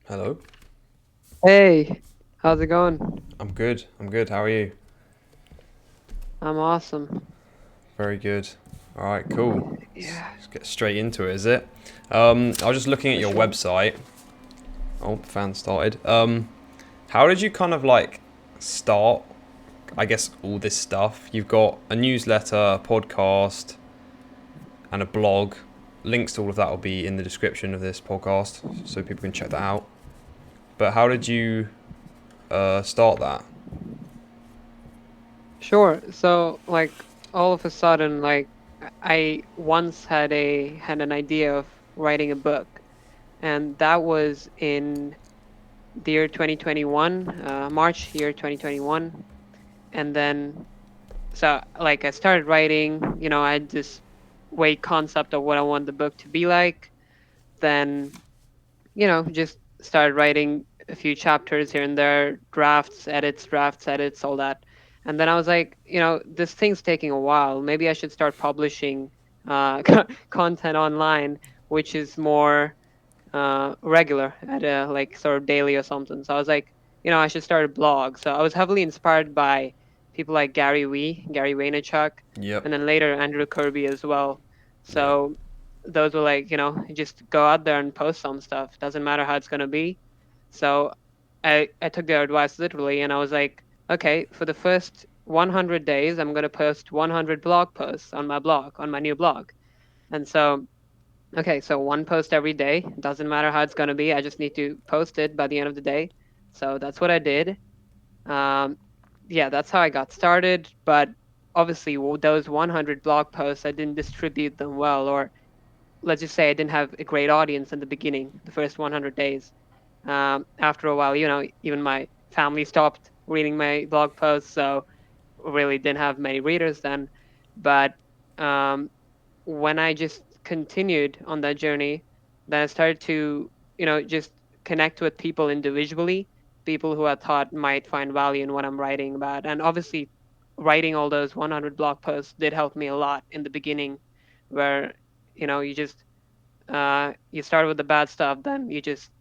Hello. Hey, how's it going? I'm good. I'm good. How are you? I'm awesome. Very good. All right, cool. Yeah, Let's get straight into it, is it? I was just looking at for your sure. website. Oh, the fan started. How did you kind of like start, I guess, all this stuff? You've got a newsletter, podcast, and a blog. Links to all of that will be in the description of this podcast so people can check that out. But how did you start that? Sure. So, like, all of a sudden, like, I once had an idea of writing a book, and that was in the year 2021, March year 2021. And then, so like, I started writing. I had this vague concept of what I want the book to be like. Then just started writing a few chapters here and there, drafts, edits, all that. And then I was like, this thing's taking a while. Maybe I should start publishing content online, which is more regular at like sort of daily or something. So I was like, I should start a blog. So I was heavily inspired by people like Gary Vaynerchuk, Yep. and then later Andrew Kirby as well. Yeah. So those were like, just go out there and post some stuff. Doesn't matter how it's gonna be. So I took their advice literally, and I was like, okay, for the first 100 days, I'm gonna post 100 blog posts on my blog, on my new blog. And so okay, so one post every day. Doesn't matter how it's going to be. I just need to post it by the end of the day. So that's what I did. Um, yeah, that's how I got started. But obviously, those 100 blog posts, I didn't distribute them well, or let's just say I didn't have a great audience in the beginning, the first 100 days. After a while, even my family stopped reading my blog posts, so really didn't have many readers then. But um, when I just continued on that journey, then I started to, just connect with people individually, people who I thought might find value in what I'm writing about. And obviously, writing all those 100 blog posts did help me a lot in the beginning, where, you just, you start with the bad stuff, then you just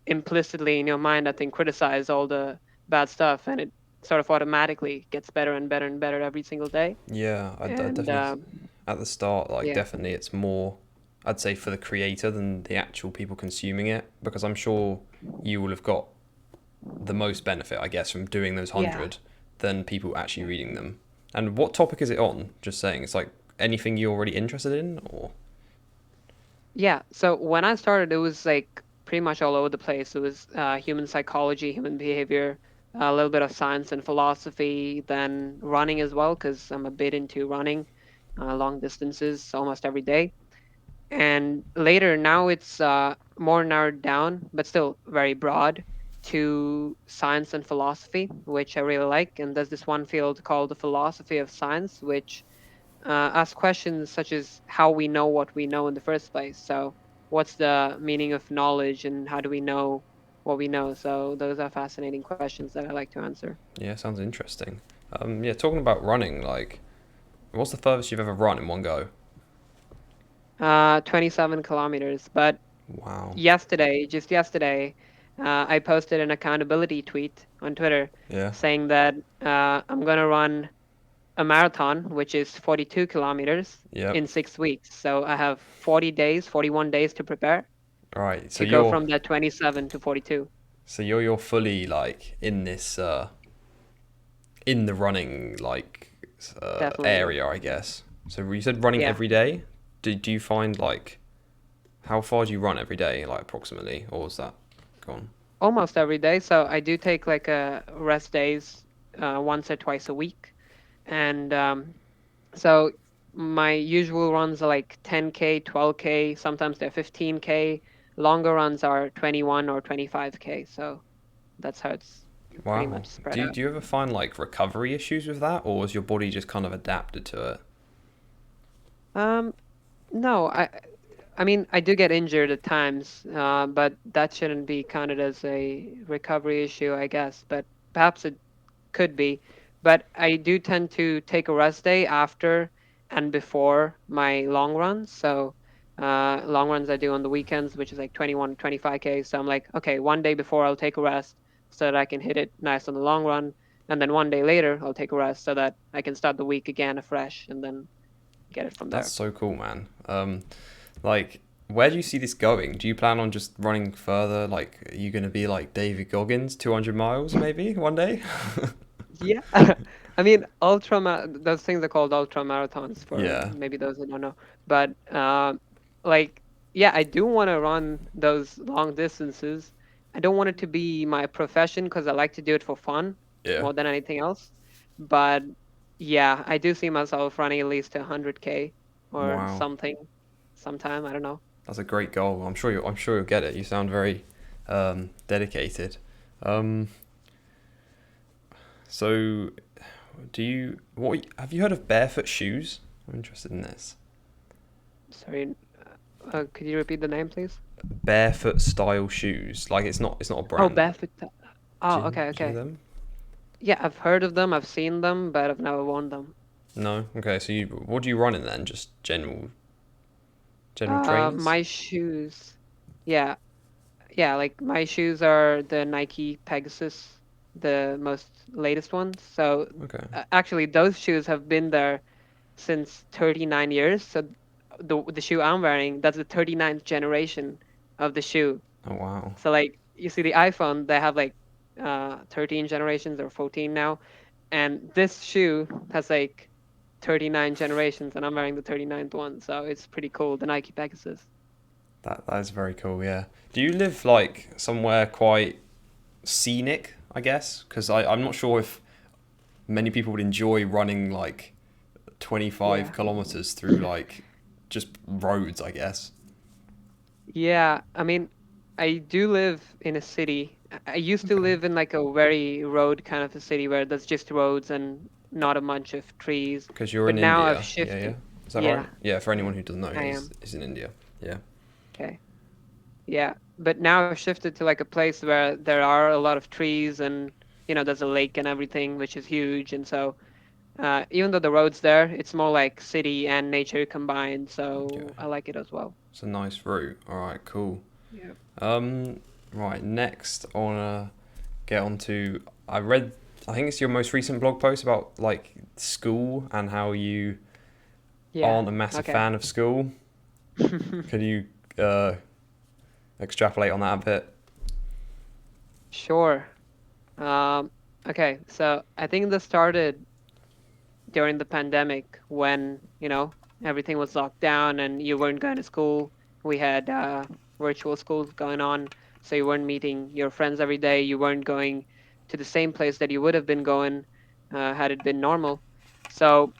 implicitly in your mind, I think, criticize all the bad stuff, and it sort of automatically gets better and better and better every single day. Yeah. I And definitely at the start, like yeah, definitely it's more, I'd say, for the creator than the actual people consuming it, because I'm sure you will have got the most benefit, I guess, from doing those yeah. 100 than people actually reading them. And what topic is it on? Just saying, it's like anything you're already interested in, or Yeah, so when I started, it was like pretty much all over the place. It was human psychology, human behavior, a little bit of science and philosophy, then running as well, because I'm a bit into running long distances almost every day. And later, now it's more narrowed down, but still very broad to science and philosophy, which I really like. And there's this one field called the philosophy of science, which ask questions such as how we know what we know in the first place. So, what's the meaning of knowledge and how do we know what we know? So, those are fascinating questions that I like to answer. yeah, sounds interesting. Yeah, talking about running, like, what's the furthest you've ever run in one go? 27 kilometers. But Wow. just yesterday, I posted an accountability tweet on Twitter Yeah. saying that I'm going to run a marathon, which is 42 kilometers Yep. in 6 weeks. So, I have 40 days, 41 days to prepare All right. to go from that 27 to 42. You're fully like in this in the running like Definitely. area, I guess. So you said running Yeah. every day. Do you find like how far do you run every day, like approximately, or is that gone? Almost every day. So I do take like a rest days once or twice a week. And so my usual runs are like 10K, 12K, sometimes they're 15K. Longer runs are 21 or 25K. So that's how it's pretty Wow. much spread out. Do you ever find like recovery issues with that, or is your body just kind of adapted to it? Um, no, I mean, I do get injured at times, but that shouldn't be counted as a recovery issue, I guess. But perhaps it could be. But I do tend to take a rest day after and before my long runs. So Long runs I do on the weekends, which is like 21, 25K. So I'm like, okay, one day before I'll take a rest so that I can hit it nice on the long run. And then one day later, I'll take a rest so that I can start the week again afresh and then get it from That's there. so cool, man. Like, where do you see this going? Do you plan on just running further? Like, are you gonna be like David Goggins, 200 miles maybe one day? Yeah. I mean, those things are called ultra marathons for Yeah, maybe those who don't know. But like, yeah, I do want to run those long distances. I don't want it to be my profession because I like to do it for fun yeah. more than anything else. But yeah, I do see myself running at least 100K or Wow, something sometime. I don't know. that's a great goal. I'm sure you'll get it. You sound very dedicated. Um, so, what have you heard of barefoot shoes? I'm interested in this. Sorry, could you repeat the name, please? Barefoot style shoes. Like it's not a Oh, brand. barefoot. Oh, okay, Do you know okay. them? Yeah, I've heard of them, I've seen them, but I've never worn them. No. Okay. So what do you run in then? Just general trainers? My shoes. Yeah, yeah, like my shoes are the Nike Pegasus, the most latest ones. So Okay. actually, those shoes have been there since 39 years. So the shoe I'm wearing, that's the 39th generation of the shoe. Oh wow. So like you see the iPhone, they have like 13 generations or 14 now, and this shoe has like 39 generations, and I'm wearing the 39th one, so it's pretty cool. The Nike Pegasus. That is very cool. Yeah. Do you live like somewhere quite scenic? I guess because I'm not sure if many people would enjoy running like 25 Yeah. kilometers through like just roads. I guess. Yeah, I mean, I do live in a city. I used to Okay. live in like a very road kind of a city where there's just roads and not a bunch of trees. Because you're But in now I've India. Yeah. Yeah. shifted. Is that right? Yeah, Yeah. For anyone who doesn't know, I am. he's in India. Yeah. Okay. Yeah, but now I've shifted to like a place where there are a lot of trees and there's a lake and everything, which is huge. And so even though the road's there, it's more like city and nature combined. Okay. So I like it as well. It's a nice route. All right. Cool. Yeah. Um. Right. Next, I wanna get onto. I read. I think it's your most recent blog post about like school and how you Yeah. aren't a massive Okay. fan of school. Could you uh, extrapolate on that a bit? Sure. Um, okay. So I think this started during the pandemic when, everything was locked down and you weren't going to school. We had virtual schools going on, so you weren't meeting your friends every day. You weren't going to the same place that you would have been going had it been normal. So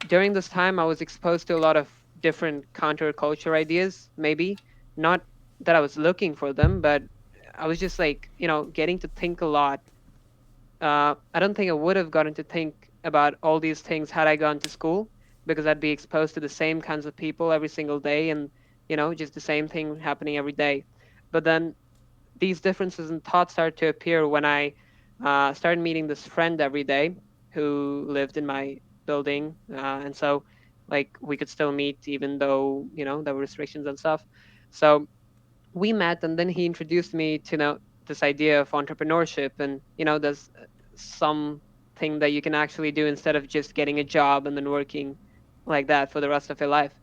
during this time, I was exposed to a lot of different counterculture ideas, maybe not that I was looking for them, but I was just like, getting to think a lot. I don't think I would have gotten to think about all these things had I gone to school because I'd be exposed to the same kinds of people every single day and, just the same thing happening every day. But then these differences in thought started to appear when I started meeting this friend every day who lived in my building. And so, like, we could still meet even though, there were restrictions and stuff. So, we met and then he introduced me to this idea of entrepreneurship and there's something that you can actually do instead of just getting a job and then working like that for the rest of your life.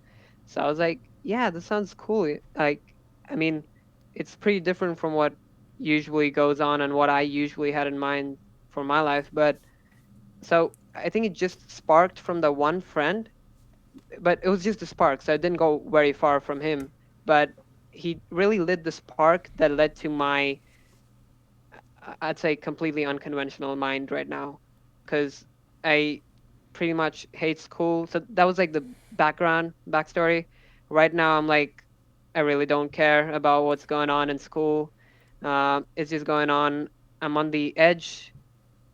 So I was like, yeah, this sounds cool. Like, I mean, it's pretty different from what usually goes on and what I usually had in mind for my life. But so I think it just sparked from the one friend, but it was just a spark, so I didn't go very far from him. But he really lit the spark that led to my, I'd say, completely unconventional mind right now, because I pretty much hate school. So that was like the backstory. Right now, I'm like, I really don't care about what's going on in school. It's just going on. I'm on the edge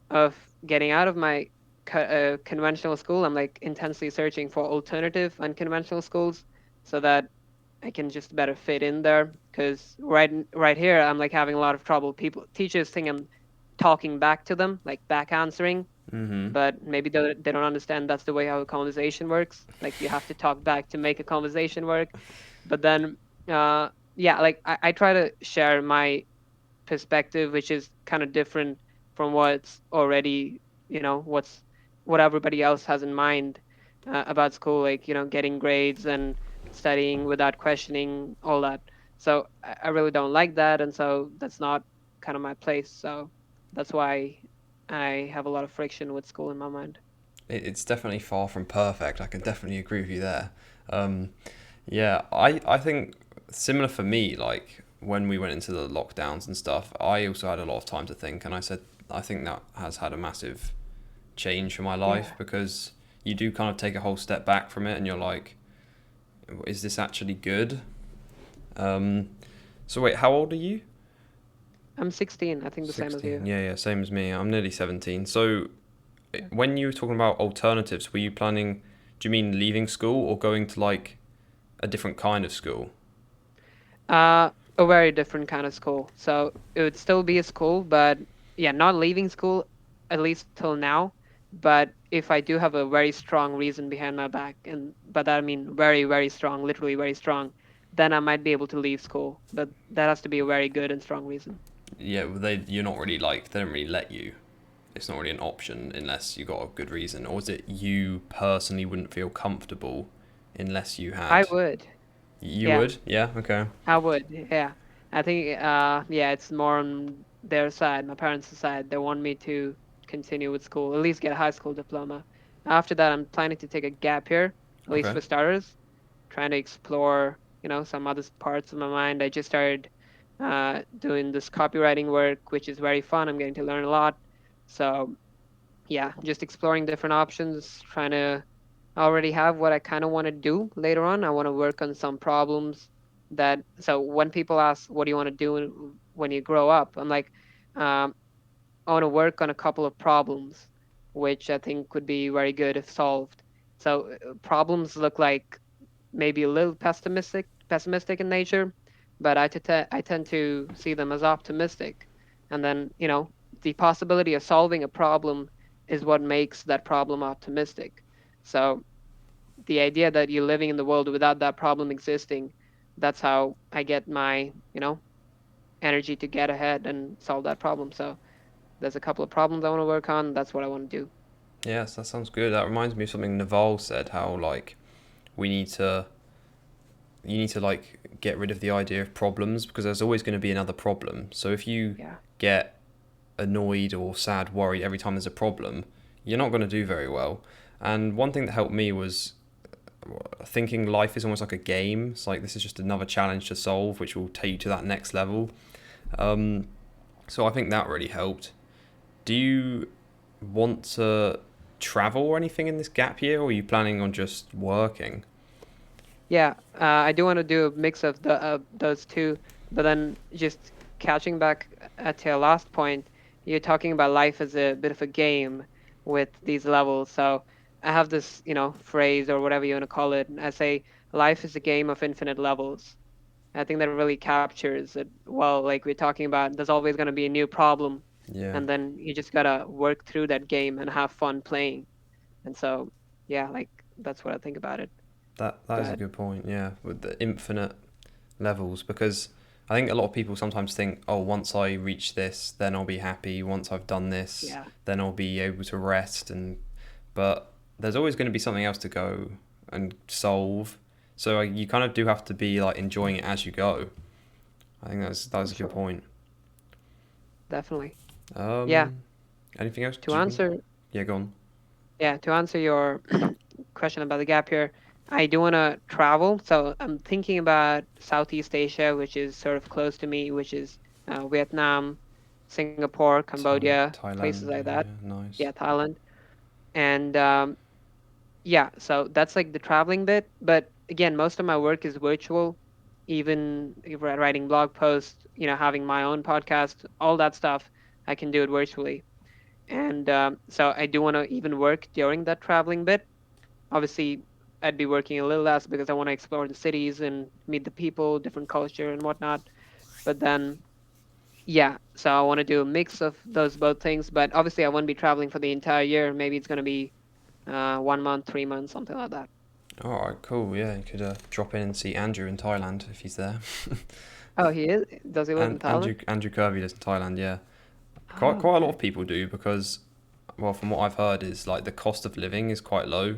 of getting out of my conventional school. I'm like intensely searching for alternative unconventional schools so that I can just better fit in there. Because right here, I'm like having a lot of trouble. Teachers think I'm talking back to them, like back answering, Mm-hmm. but maybe they don't understand that's the way how a conversation works. Like you have to talk back to make a conversation work. But then, yeah, like I try to share my perspective, which is kind of different from what's already, what everybody else has in mind about school, like, getting grades and studying without questioning all that. So I really don't like that. And so that's not kind of my place. So that's why I have a lot of friction with school in my mind. It's definitely far from perfect. I can definitely agree with you there. Um, yeah, I think similar for me. Like when we went into the lockdowns and stuff, I also had a lot of time to think, and I said I think that has had a massive change for my life Yeah. because you do kind of take a whole step back from it, and you're like, is this actually good? Um, so wait, how old are you? I'm 16, I think the same as 16. you. Yeah, yeah, same as me. I'm nearly 17. So Yeah. when you were talking about alternatives, were you planning, do you mean leaving school or going to like a different kind of school? A very different kind of school. So it would still be a school, but yeah, not leaving school, at least till now. But if I do have a very strong reason behind my back, and by that I mean very, very strong, literally very strong, then I might be able to leave school. But that has to be a very good and strong reason. Yeah, well, you're not really like, they don't really let you. It's not really an option unless you got a good reason. Or is it you personally wouldn't feel comfortable unless you I had. would. You Yeah, would? Yeah, okay. I would. Yeah. I think, yeah, it's more on their side, my parents' side. They want me to continue with school, at least get a high school diploma. After that, I'm planning to take a gap year, at least Okay. for starters, trying to explore, some other parts of my mind. I just started doing this copywriting work, which is very fun. I'm getting to learn a lot. So yeah, just exploring different options, trying to I already have what I kind of want to do later on. I want to work on some problems so when people ask, what do you want to do when you grow up? I'm like, um, I want to work on a couple of problems, which I think would be very good if solved. So problems look like maybe a little pessimistic in nature, but I tend to see them as optimistic. And then, the possibility of solving a problem is what makes that problem optimistic. So the idea that you're living in the world without that problem existing, that's how I get my, energy to get ahead and solve that problem. So there's a couple of problems I want to work on. That's what I want to do. Yes, that sounds good. That reminds me of something Naval said, how like we need to you need to like get rid of the idea of problems because there's always going to be another problem. So if you Yeah. get annoyed or sad, worried every time there's a problem, you're not going to do very well. And one thing that helped me was thinking life is almost like a game. It's like this is just another challenge to solve, which will take you to that next level. Um, so I think that really helped. Do you want to travel or anything in this gap year, or are you planning on just working? Yeah, I do want to do a mix of those two, but then just catching back at your last point, you're talking about life as a bit of a game with these levels. So I have this, phrase or whatever you want to call it. And I say life is a game of infinite levels. I think that really captures it well. Like we're talking about, there's always going to be a new problem, Yeah, and then you just gotta work through that game and have fun playing. And so, yeah, like that's what I think about it. that is a But good point. Yeah, with the infinite levels, because I think a lot of people sometimes think, oh, once I reach this, then I'll be happy. Once I've done this, yeah. then I'll be able to rest. But there's always going to be something else to go and solve. So you kind of do have to be like enjoying it as you go. I think that's For a good sure. point. Definitely. Yeah. Um, anything else? To Do you? answer, Yeah, go on. yeah, to answer your question about the gap here, I do want to travel. So I'm thinking about Southeast Asia, which is sort of close to me, which is Vietnam, Singapore, Cambodia, places Thailand. like Yeah, that. yeah, nice. Yeah, Thailand. And yeah, so that's like the traveling bit. But again, most of my work is virtual, even if writing blog posts, having my own podcast, all that stuff, I can do it virtually. And so I do want to even work during that traveling bit. Obviously, I'd be working a little less because I want to explore the cities and meet the people, different culture and whatnot. But then, yeah, so I want to do a mix of those both things. But obviously, I won't be traveling for the entire year. Maybe it's going to be 1 month, 3 months, something like that. All right, cool. Yeah, you could drop in and see Andrew in Thailand if he's there. Oh, he is? Does he live in And Thailand? Andrew Kirby lives in Thailand. Yeah, Oh, quite a lot okay. of people do because, well, from what I've heard, is like the cost of living is quite low.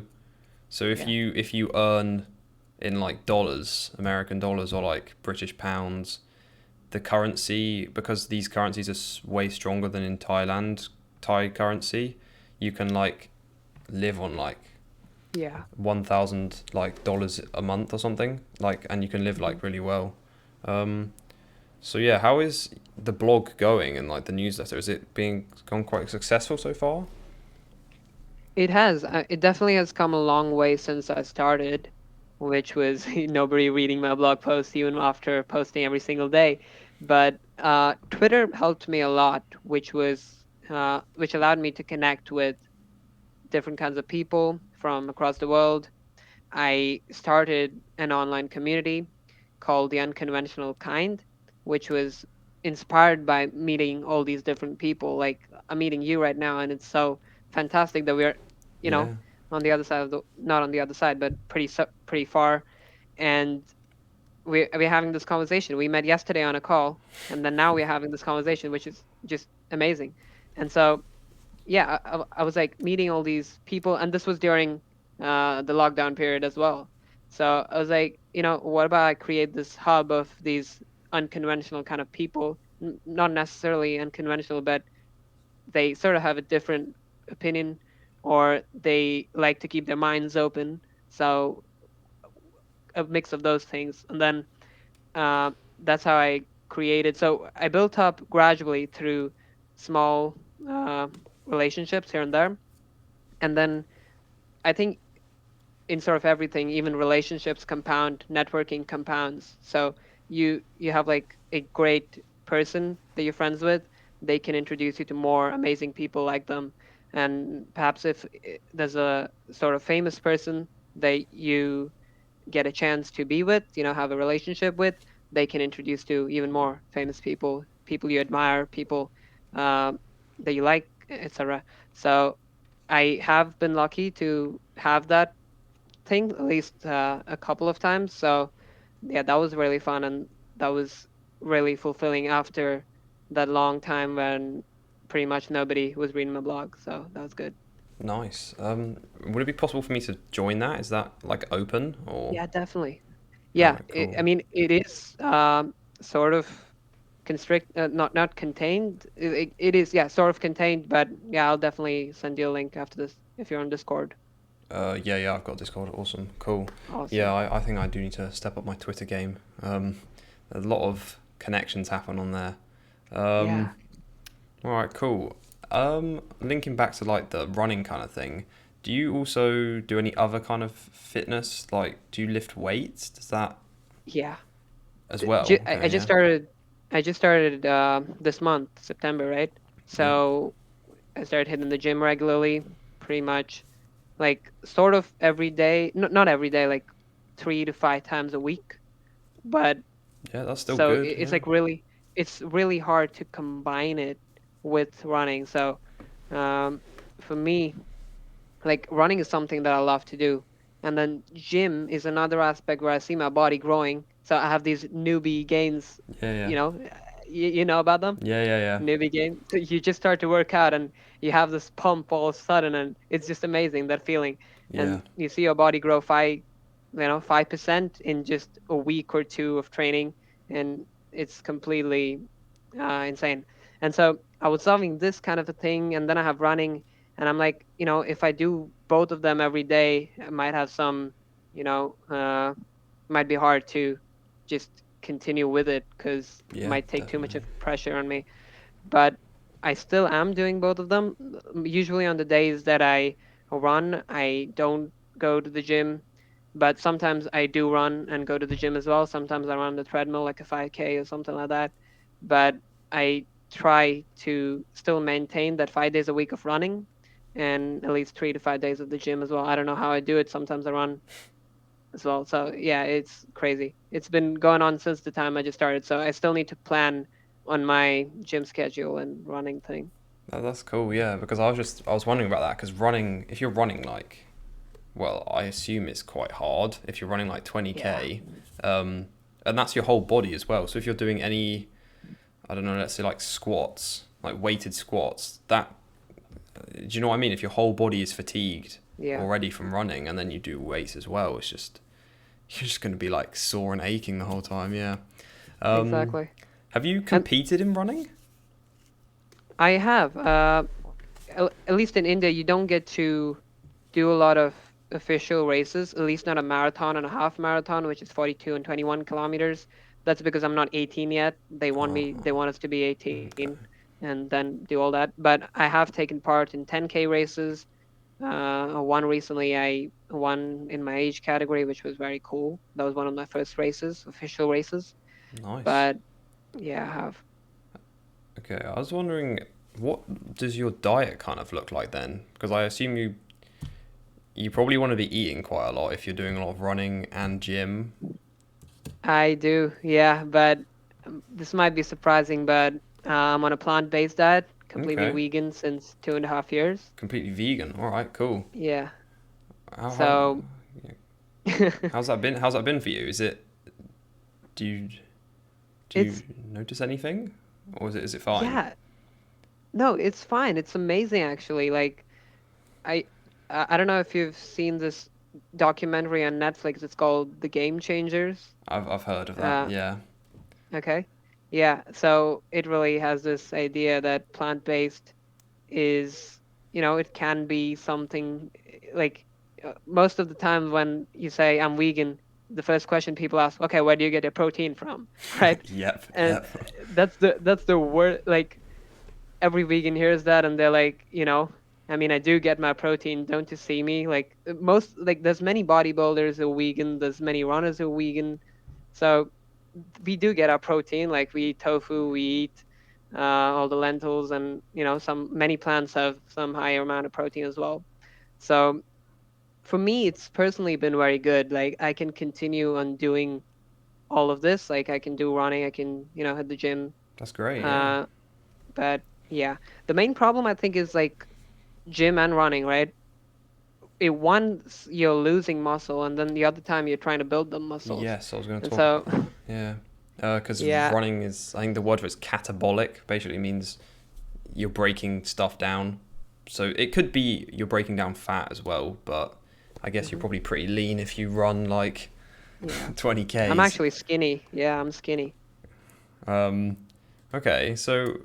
So Yeah. if you earn in like dollars, American dollars or like British pounds, the currency, because these currencies are way stronger than in Thailand, Thai currency, you can like live on like Yeah. 1,000 like dollars a month or something, like, and you can live Mhm. like really well. Um, so yeah, how is the blog going and like the newsletter? Is it being gone quite successful so far? It has. It definitely has come a long way since I started, which was nobody reading my blog posts even after posting every single day. But Twitter helped me a lot, which allowed me to connect with different kinds of people from across the world. I started an online community called The Unconventional Kind, which was inspired by meeting all these different people. Like I'm meeting you right now, and it's so fantastic that we're, you know, Yeah, on the other side of the, not on the other side, but pretty far. And we're having this conversation. We met yesterday on a call, and then now we're having this conversation, which is just amazing. And so yeah, I was like meeting all these people, and this was during the lockdown period as well. So I was like, what about I create this hub of these unconventional kind of people, not necessarily unconventional, but they sort of have a different opinion, or they like to keep their minds open. So a mix of those things, and then uh, that's how I created. So I built up gradually through small uh, relationships here and there, and then I think in sort of everything, even relationships compound, networking compounds. So you have like a great person that you're friends with, they can introduce you to more amazing people like them. And perhaps if there's a sort of famous person that you get a chance to be with, have a relationship with, they can introduce to even more famous people, people you admire, people um, that you like, etc. So I have been lucky to have that thing at least a couple of times. So yeah, that was really fun, and that was really fulfilling after that long time when pretty much nobody was reading my blog. So that was good. nice. Would it be possible for me to join that? Is that like open or? Yeah, definitely. All Yeah, right, cool. I mean, it is sort of not contained. It is, yeah, sort of contained, but yeah, I'll definitely send you a link after this if you're on Discord. Yeah, I've got Discord. Awesome, cool. Yeah, Awesome. I think I do need to step up my Twitter game. A lot of connections happen on there. Yeah. Um, all right, cool. Linking back to like the running kind of thing, do you also do any other kind of fitness? Like, do you lift weights? Does that Yeah. as well? I Okay, just yeah, started. I just started this month, September, right? yeah, So I started hitting the gym regularly, pretty much like sort of every day. Not every day, like 3 to 5 times a week. But yeah. That's still so good. it's Yeah, like it's really hard to combine it with running. So um, for me, like running is something that I love to do. And then gym is another aspect where I see my body growing. So I have these newbie gains, yeah, yeah, you know, you know about them? yeah, yeah, yeah, Newbie gains. So you just start to work out and you have this pump all of a sudden, and it's just amazing, that feeling. yeah. And you see your body grow 5% in just a week or two of training, and it's completely insane. And so I was loving this kind of a thing, and then I have running, and I'm like, if I do both of them every day, I might have some, might be hard to just continue with it because it Yeah, might take too much definitely. of pressure on me. But I still am doing both of them. Usually on the days that I run, I don't go to the gym, but sometimes I do run and go to the gym as well. Sometimes I run on the treadmill like a 5K or something like that. But I try to still maintain that 5 days a week of running and at least 3 to 5 days of the gym as well. I don't know how I do it. Sometimes I run as well. So yeah, it's crazy. It's been going on since the time I just started. So I still need to plan on my gym schedule and running thing. That's cool. Yeah, because I was wondering about that because running, if you're running like well, I assume it's quite hard if you're running like Yeah. 20k, and that's your whole body as well. So if you're doing any, I don't know, let's say like squats, like weighted squats, that, do you know what I mean? If your whole body is fatigued Yeah. already from running, and then you do weights as well, it's just you're just going to be like sore and aching the whole time. Yeah. Um, Exactly. have you And competed in running? I have, at least in India, you don't get to do a lot of official races, at least not a marathon and a half marathon, which is 42 and 21 kilometers. That's because I'm not 18 yet. They want us to be 18 Okay. and then do all that. But I have taken part in 10K races. One recently, I won in my age category, which was very cool. That was one of my first races, official races. Nice. But yeah, I have. Okay, I was wondering, what does your diet kind of look like then? Because I assume you probably want to be eating quite a lot if you're doing a lot of running and gym. I do, yeah, but this might be surprising, but I'm on a plant-based diet, completely Okay, vegan since 2.5 years. completely vegan. All right, cool. Yeah, How so how's that been for you? Is it do you do you it's notice anything, or is it fine? yeah, no, it's fine. It's amazing actually. Like I I don't know if you've seen this documentary on Netflix. It's called The Game Changers. I've heard of that. Uh, Yeah. okay. Yeah, so it really has this idea that plant-based is, it can be something like most of the time when you say I'm vegan, the first question people ask, okay, where do you get your protein from? Right? Yep. And Yep. that's the word. Like every vegan hears that and they're like, I mean, I do get my protein. Don't you see me? Like there's many bodybuilders who are vegan. There's many runners who are vegan. So we do get our protein. Like we eat tofu, we eat all the lentils, and some many plants have some higher amount of protein as well. So for me, it's personally been very good. Like I can continue on doing all of this. Like I can do running, I can hit the gym. That's great. Yeah. Uh, but yeah, the main problem I think is like gym and running, right? It once you're losing muscle, and then the other time you're trying to build the muscles, Yes, I was going to and talk. so Yeah. Because yeah, running is, I think the word for it's catabolic. Basically means you're breaking stuff down. So it could be you're breaking down fat as well, but I guess you're hmm probably pretty lean if you run like yeah. I'm 20Ks. actually skinny. Yeah, I'm skinny. Um, okay, so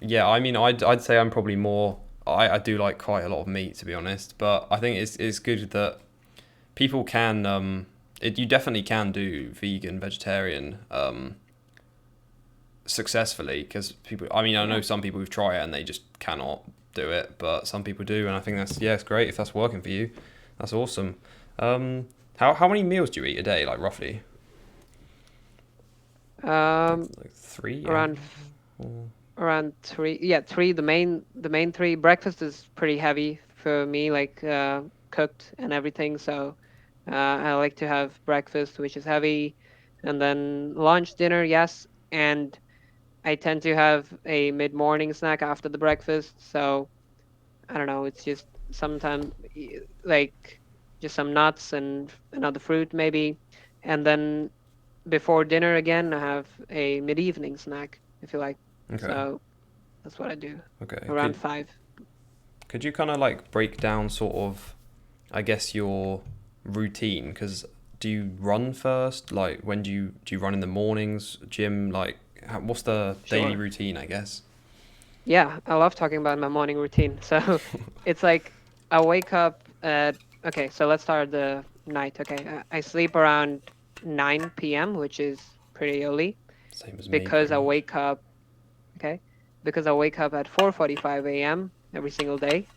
yeah, I mean, I'd say I'm probably more. I do like quite a lot of meat to be honest, but I think it's good that people can. You definitely can do vegan, vegetarian successfully because people. I mean, I know Yeah. some people who've tried it and they just cannot do it, but some people do, and I think that's yeah, it's great if that's working for you. That's awesome. How many meals do you eat a day, like roughly? Um, Like three? around around three. Yeah, three. The main three. Breakfast is pretty heavy for me, like cooked and everything. So I like to have breakfast, which is heavy, and then lunch, dinner, yes, and I tend to have a mid-morning snack after the breakfast. So I don't know. It's just sometimes like just some nuts and another fruit maybe, and then before dinner again, I have a mid-evening snack, if you like. Okay. So that's what I do Okay. around 5. Could you kind of like break down sort of, I guess your routine? Because do you run first? Like when do you run in the mornings? Gym? Like what's the daily Sure. routine? I guess. Yeah, I love talking about my morning routine. So it's like I wake up at, okay, so let's start the night. Okay, I sleep around 9 p.m., which is pretty early Same as me, because pretty I much. wake up, okay, because I wake up at 4:45 a.m. every single day.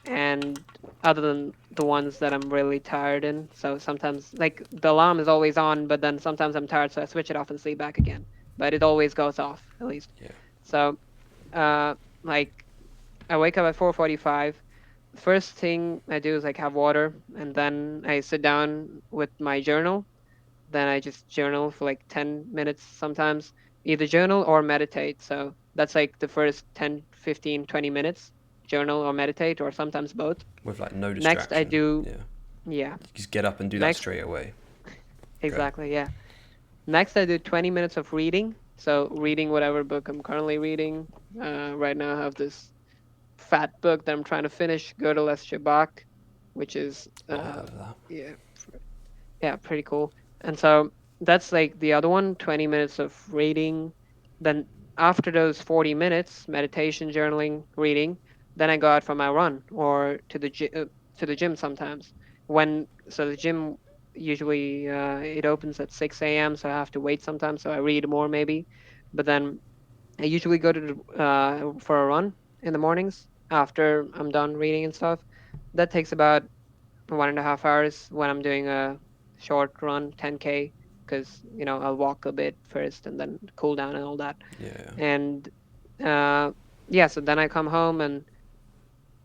And other than the ones that I'm really tired in, so sometimes like the alarm is always on, but then sometimes I'm tired, so I switch it off and sleep back again. But it always goes off at least. Yeah. So, uh, like I wake up at 4:45. First thing I do is like have water, and then I sit down with my journal. Then I just journal for like 10 minutes sometimes, either journal or meditate. So that's like the first 10, 15, 20 minutes, journal or meditate, or sometimes both. With like no Next, I distraction. do, Yeah. Yeah. You just get up and do that Next, straight away. Okay. exactly. Yeah. Next, I do 20 minutes of reading. So reading whatever book I'm currently reading. Right now, I have this fat book that I'm trying to finish, Gödel's Shabak, which is Not heard of that. yeah, yeah, pretty cool. And so that's like the other one, 20 minutes of reading. Then after those 40 minutes, meditation, journaling, reading, then I go out for my run or to the gym sometimes. So the gym usually it opens at 6 a.m. So I have to wait sometimes. So I read more maybe, but then I usually go to for a run in the mornings after I'm done reading and stuff. That takes about 1.5 hours when I'm doing a short run, 10K, because I'll walk a bit first and then cool down and all that. Yeah. And uh, yeah, so then I come home and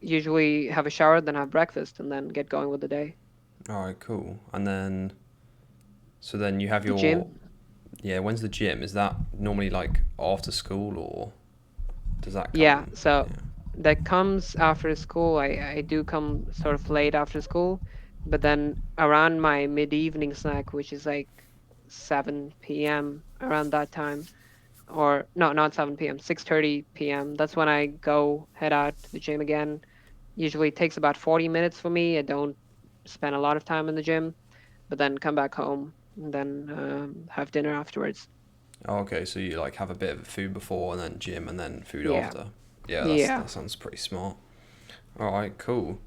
usually have a shower, then have breakfast, and then get going with the day. All right. Cool. And then, so then you have your, Gym, yeah. When's the gym? Is that normally like after school, or does that yeah. come? So Yeah. that comes after school. I do come sort of late after school, but then around my mid-evening snack, which is like 7 p.m. around that time, or no, not 7 p.m., 6:30 p.m. That's when I go head out to the gym again. Usually it takes about 40 minutes for me. I don't spend a lot of time in the gym, but then come back home and then have dinner afterwards. Oh, okay. So you like have a bit of food before, and then gym, and then food Yeah. after. Yeah. Yeah. That sounds pretty smart. All right. Cool.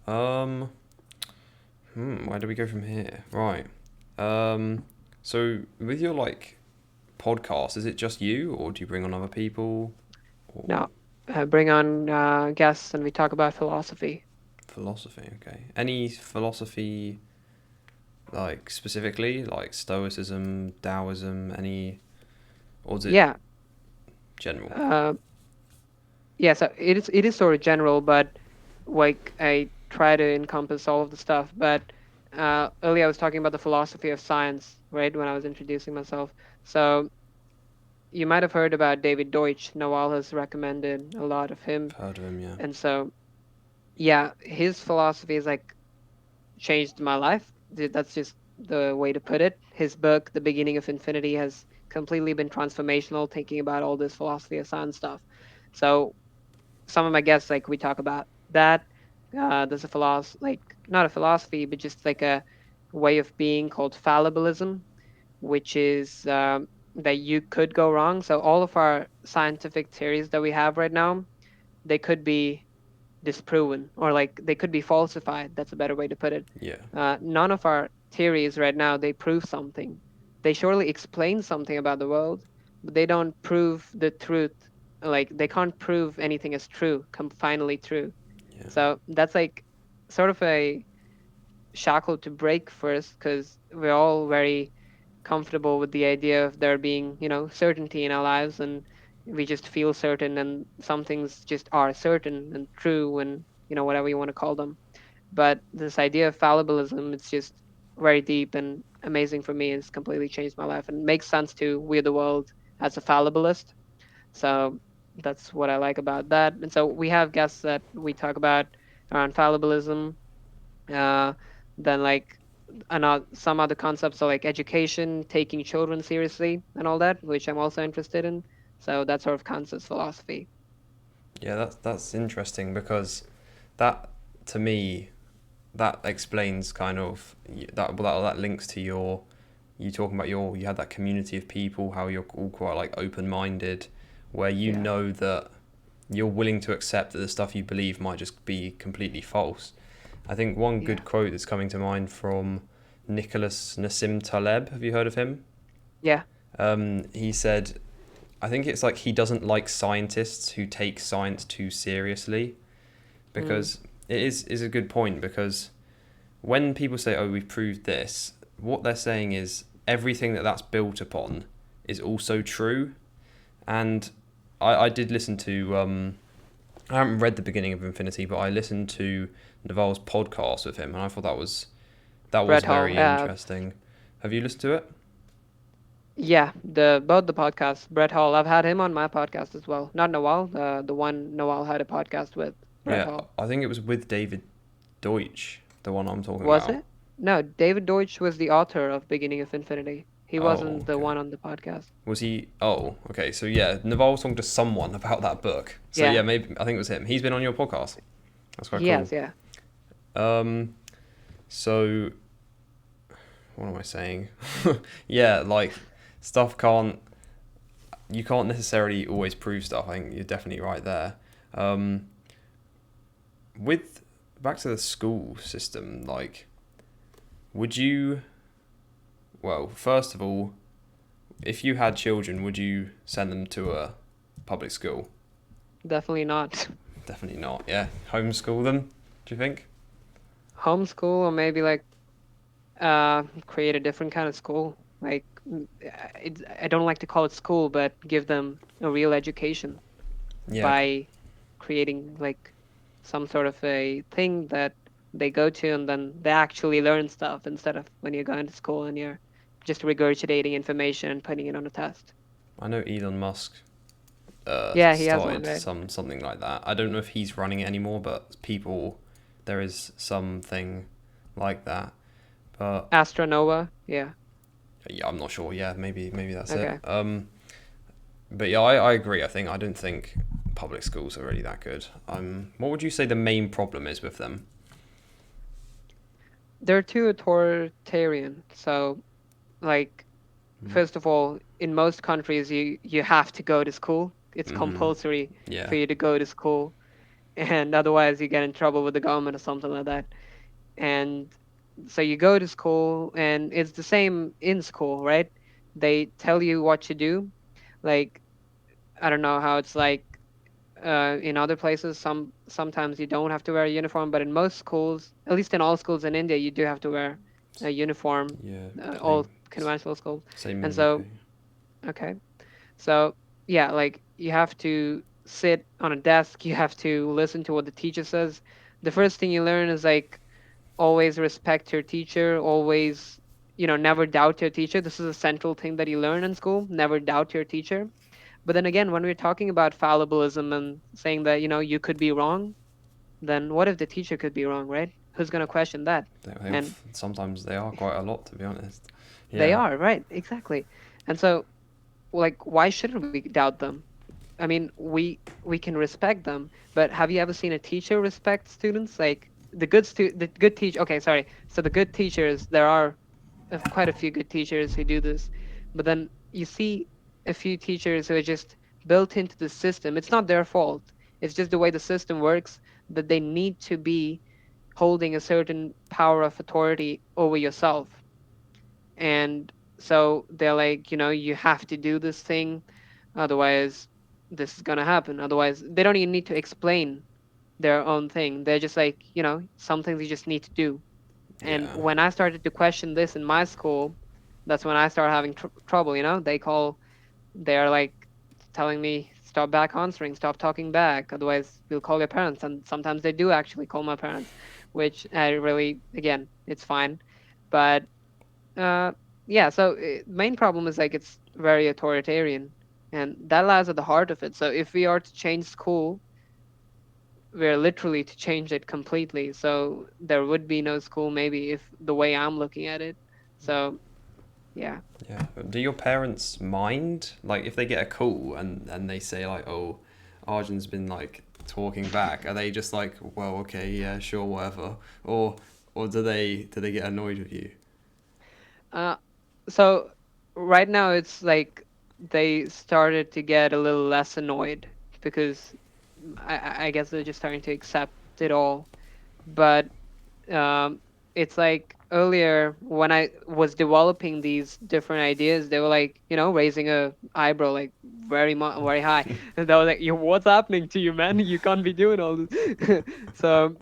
Um. Where do we go from here? Right. Um. So with your like podcast, is it just you, or do you bring on other people, or Now, bring on guests and we talk about philosophy. philosophy? Okay. Any philosophy, like specifically, like Stoicism, Taoism, any, or is it Yeah. general? Uh, yeah, so it is sort of general, but like I try to encompass all of the stuff. But earlier I was talking about the philosophy of science, right, when I was introducing myself. So you might have heard about David Deutsch. Nawal has recommended a lot of him. I've heard of him, yeah. And so, yeah, his philosophy is like changed my life. That's just the way to put it. His book, The Beginning of Infinity, has completely been transformational, thinking about all this philosophy of science stuff. So some of my guests, like we talk about that. There's a philosophy, like not a philosophy, but just like a way of being called fallibilism, which is that you could go wrong. So all of our scientific theories that we have right now, they could be disproven or like they could be falsified. That's a better way to put it. Yeah, None of our theories right now, they prove something. They surely explain something about the world, but they don't prove the truth. Like they can't prove anything as true, finally true. yeah, So that's like sort of a shackle to break first, because we're all very comfortable with the idea of there being, certainty in our lives, and we just feel certain, and some things just are certain and true, and whatever you want to call them. But this idea of fallibilism, it's just very deep and amazing for me. It's completely changed my life and makes sense to view the world as a fallibilist. So that's what I like about that. And so we have guests that we talk about around fallibilism. Uh, then like some other concepts are like education, taking children seriously, and all that, which I'm also interested in. So that sort of counts as philosophy. yeah. That's interesting because that to me that explains kind of that links to your you talking about you had that community of people, how you're all quite like open minded, where you Yeah. know that you're willing to accept that the stuff you believe might just be completely false. I think one Yeah. good quote that's coming to mind from Nicholas Nassim Taleb. Have you heard of him? Yeah. He said, I think it's like he doesn't like scientists who take science too seriously, Mm. because it is a good point, because when people say, oh, we've proved this, what they're saying is everything that's built upon is also true. And I did listen to, I haven't read The Beginning of Infinity, but I listened to Naval's podcast with him, and I thought that was Brett Hall. very interesting. Have you listened to it? Yeah, the both the podcasts. Brett Hall. I've had him on my podcast as well. Not Noel, the one Noel had a podcast with Brett Yeah, Hall. I think it was with David Deutsch. The one I'm talking Was about. it? No, David Deutsch was the author of Beginning of Infinity. He Oh, wasn't the okay. one on the podcast. Was he? Oh, okay. So yeah, Naval was talking to someone about that book. So yeah, Yeah, maybe I think it was him. He's been on your podcast. That's quite he cool. has. Yeah, Um, so what am I saying? Yeah, like stuff can't. You can't necessarily always prove stuff. I think you're definitely right there. Um, with back to the school system, like, would you? Well, first of all, if you had children, would you send them to a public school? definitely not. Definitely not. Yeah, homeschool them. Do you think? Homeschool or maybe like create a different kind of school. Like I don't like to call it school, but give them a real education Yeah, by creating like some sort of a thing that they go to and then they actually learn stuff instead of when you're going to school and you're just regurgitating information and putting it on a test. I know Elon Musk Yeah, he has one, started right? something like that. I don't know if he's running it anymore, but people there is something like that. But Astronova, yeah. yeah, I'm not sure. Yeah, maybe that's it. Okay. But yeah, I agree. I don't think public schools are really that good. What would you say the main problem is with them? They're too authoritarian. So, like, first of all, in most countries, you have to go to school. It's Mm-hmm. compulsory Yeah. for you to go to school, and otherwise you get in trouble with the government or something like that. And so you go to school, and it's the same in school, right? They tell you what to do. Like, I don't know how it's like in other places. Sometimes you don't have to wear a uniform, but in most schools, at least in all schools in India, you do have to wear a uniform. Yeah. All conventional schools, Same in and the UK. so okay, so yeah, like you have to sit on a desk, you have to listen to what the teacher says. The first thing you learn is like always respect your teacher, always, never doubt your teacher. This is a central thing that you learn in school, never doubt your teacher. But then again, when we're talking about fallibilism and saying that, you could be wrong, then what if the teacher could be wrong, right? Who's going to question that? And Sometimes they are quite a lot, to be honest. they Yeah. are, right? Exactly. And so, like, why shouldn't we doubt them? I mean, we can respect them, but have you ever seen a teacher respect students? Like the good teacher. Okay, sorry. So the good teachers, there are quite a few good teachers who do this, but then you see a few teachers who are just built into the system. It's not their fault. It's just the way the system works that they need to be holding a certain power of authority over yourself. And so they're like, you have to do this thing, otherwise this is going to happen. Otherwise, they don't even need to explain their own thing. They're just like, some things you just need to do. And Yeah. when I started to question this in my school, that's when I started having trouble. They're like telling me, stop back answering, stop talking back, otherwise we'll call your parents. And sometimes they do actually call my parents, which I really, again, it's fine. But uh, yeah, so main problem is like it's very authoritarian, and that lies at the heart of it. So if we are to change school, we're literally to change it completely. So there would be no school maybe if the way I'm looking at it. So yeah. Yeah. Do your parents mind? Like, if they get a call and they say, like, oh, Arjun's been, like, talking back, are they just like, well, okay, yeah, sure, whatever? Or do they get annoyed with you? Uh, so right now it's like they started to get a little less annoyed because I guess they're just starting to accept it all. But um, it's like earlier when I was developing these different ideas, they were like, raising a eyebrow like very high, and they were like, what's happening to you, man? You can't be doing all this." So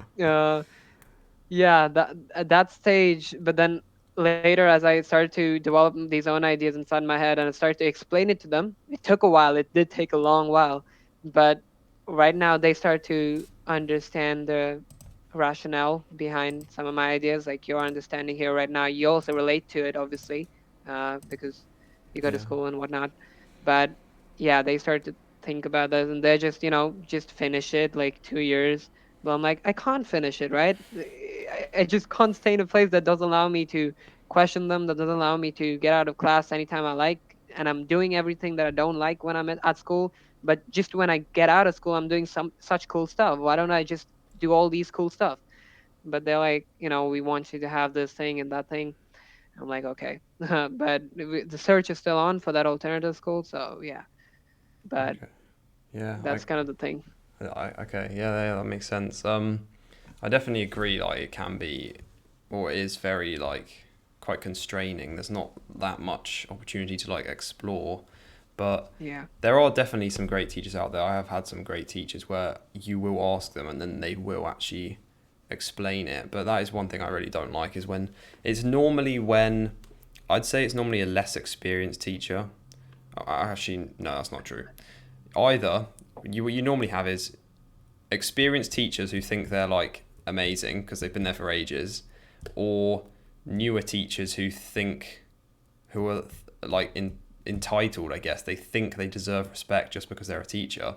yeah, at that stage, but then later as I started to develop these own ideas inside my head and I started to explain it to them, it took a while. It did take a long while, but right now they start to understand the rationale behind some of my ideas. Like you're understanding here right now, you also relate to it, obviously, because you go to Yeah. school and whatnot. But yeah, they start to think about this, and they're just, just finish it like 2 years. But I'm like, I can't finish it, right? I just can't stay in a place that doesn't allow me to question them, that doesn't allow me to get out of class anytime I like, and I'm doing everything that I don't like when I'm at school. But just when I get out of school, I'm doing some such cool stuff. Why don't I just do all these cool stuff? But they're like, we want you to have this thing and that thing. I'm like, okay, but the search is still on for that alternative school. So yeah, but Okay. Yeah. that's kind of the thing. Okay. Yeah. That makes sense. I definitely agree. Like it can be, or it is very like quite constraining. There's not that much opportunity to like explore, but Yeah, there are definitely some great teachers out there. I have had some great teachers where you will ask them and then they will actually explain it. But that is one thing I really don't like is when when I'd say it's normally a less experienced teacher. Actually, no, that's not true. Either what you normally have is experienced teachers who think they're like amazing because they've been there for ages, or newer teachers who are like entitled, I guess. They think they deserve respect just because they're a teacher.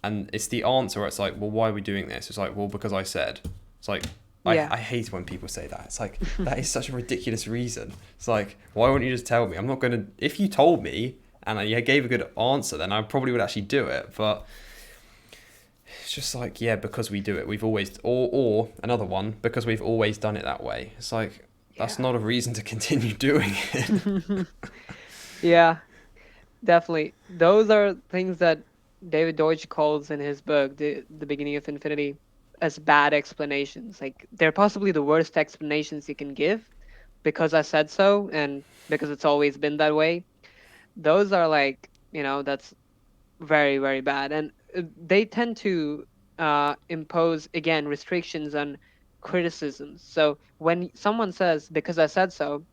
And it's the answer where it's like, well, why are we doing this? It's like, well, because I said. It's like, yeah, I hate when people say that. It's like, that is such a ridiculous reason. It's like, why wouldn't you just tell me? I'm not going to, if you told me and I gave a good answer, then I probably would actually do it. But it's just like, yeah, because we do it. We've always, or another one, because we've always done it that way. It's like, that's yeah, not a reason to continue doing it. yeah. Definitely. Those are things that David Deutsch calls in his book, The Beginning of Infinity, as bad explanations. Like, they're possibly the worst explanations you can give because I said so and because it's always been that way. Those are like, that's very, very bad. And they tend to impose, again, restrictions on criticisms. So when someone says, because I said so,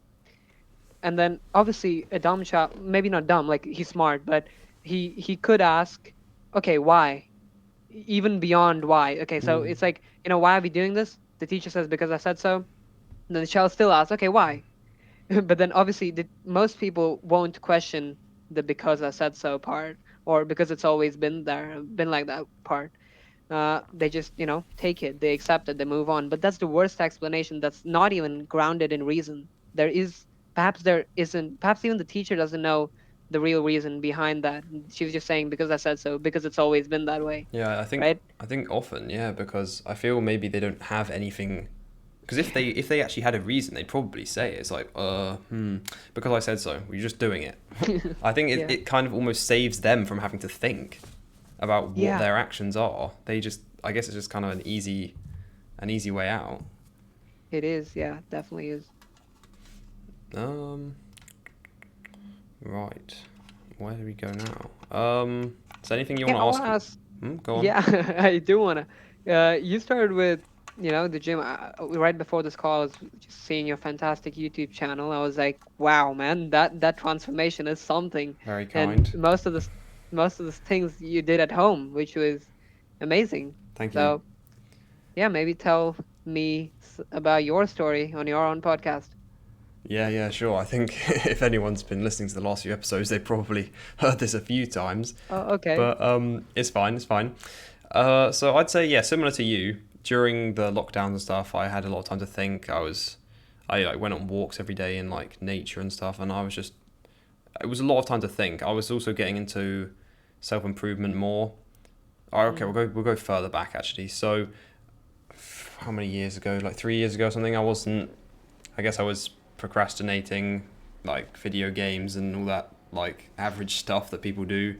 and then obviously a dumb child, maybe not dumb, like he's smart, but he could ask, okay, why? Even beyond why. Okay, so Mm. it's like, why are we doing this? The teacher says because I said so. And then the child still asks, okay, why? But then obviously most people won't question the because I said so part, or because it's always been there, been like that part. They just, take it, they accept it, they move on. But that's the worst explanation. That's not even grounded in reason. There isn't, perhaps even the teacher doesn't know the real reason behind that. She was just saying because I said so, because it's always been that way, Yeah, right? I think often, yeah, because I feel maybe they don't have anything. Because Yeah, if they actually had a reason, they'd probably say it. It's like, because I said so. You're just doing it. I think yeah, it kind of almost saves them from having to think about what yeah. their actions are. They just, I guess it's just kind of an easy way out. It is. Yeah, definitely is. Um, right. Where do we go now? Is there anything you Yeah, want I to want ask? to ask. Go on. Yeah, I do wanna. You started with, the gym. Right before this call, I was just seeing your fantastic YouTube channel. I was like, wow, man, that transformation is something. Very And kind. most of the things you did at home, which was amazing. Thank you. So yeah, maybe tell me about your story on your own podcast. Yeah, sure. I think if anyone's been listening to the last few episodes, they've probably heard this a few times. Oh, okay. But it's fine. It's fine. So I'd say yeah, similar to you. During the lockdowns and stuff, I had a lot of time to think. I like went on walks every day in like nature and stuff, and it was a lot of time to think. I was also getting into self improvement more. Oh, okay, Mm. we'll go further back actually. So how many years ago? Like 3 years ago or something. I wasn't. I guess I was procrastinating, like video games and all that like average stuff that people do.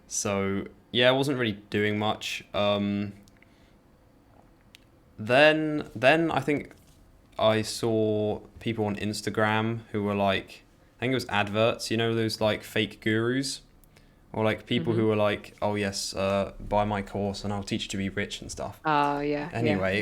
So yeah, I wasn't really doing much. Then I think I saw people on Instagram who were like, I think it was adverts, those like fake gurus or like people Mm-hmm. who were like, oh yes, buy my course and I'll teach you to be rich and stuff. Yeah, yeah, Anyway,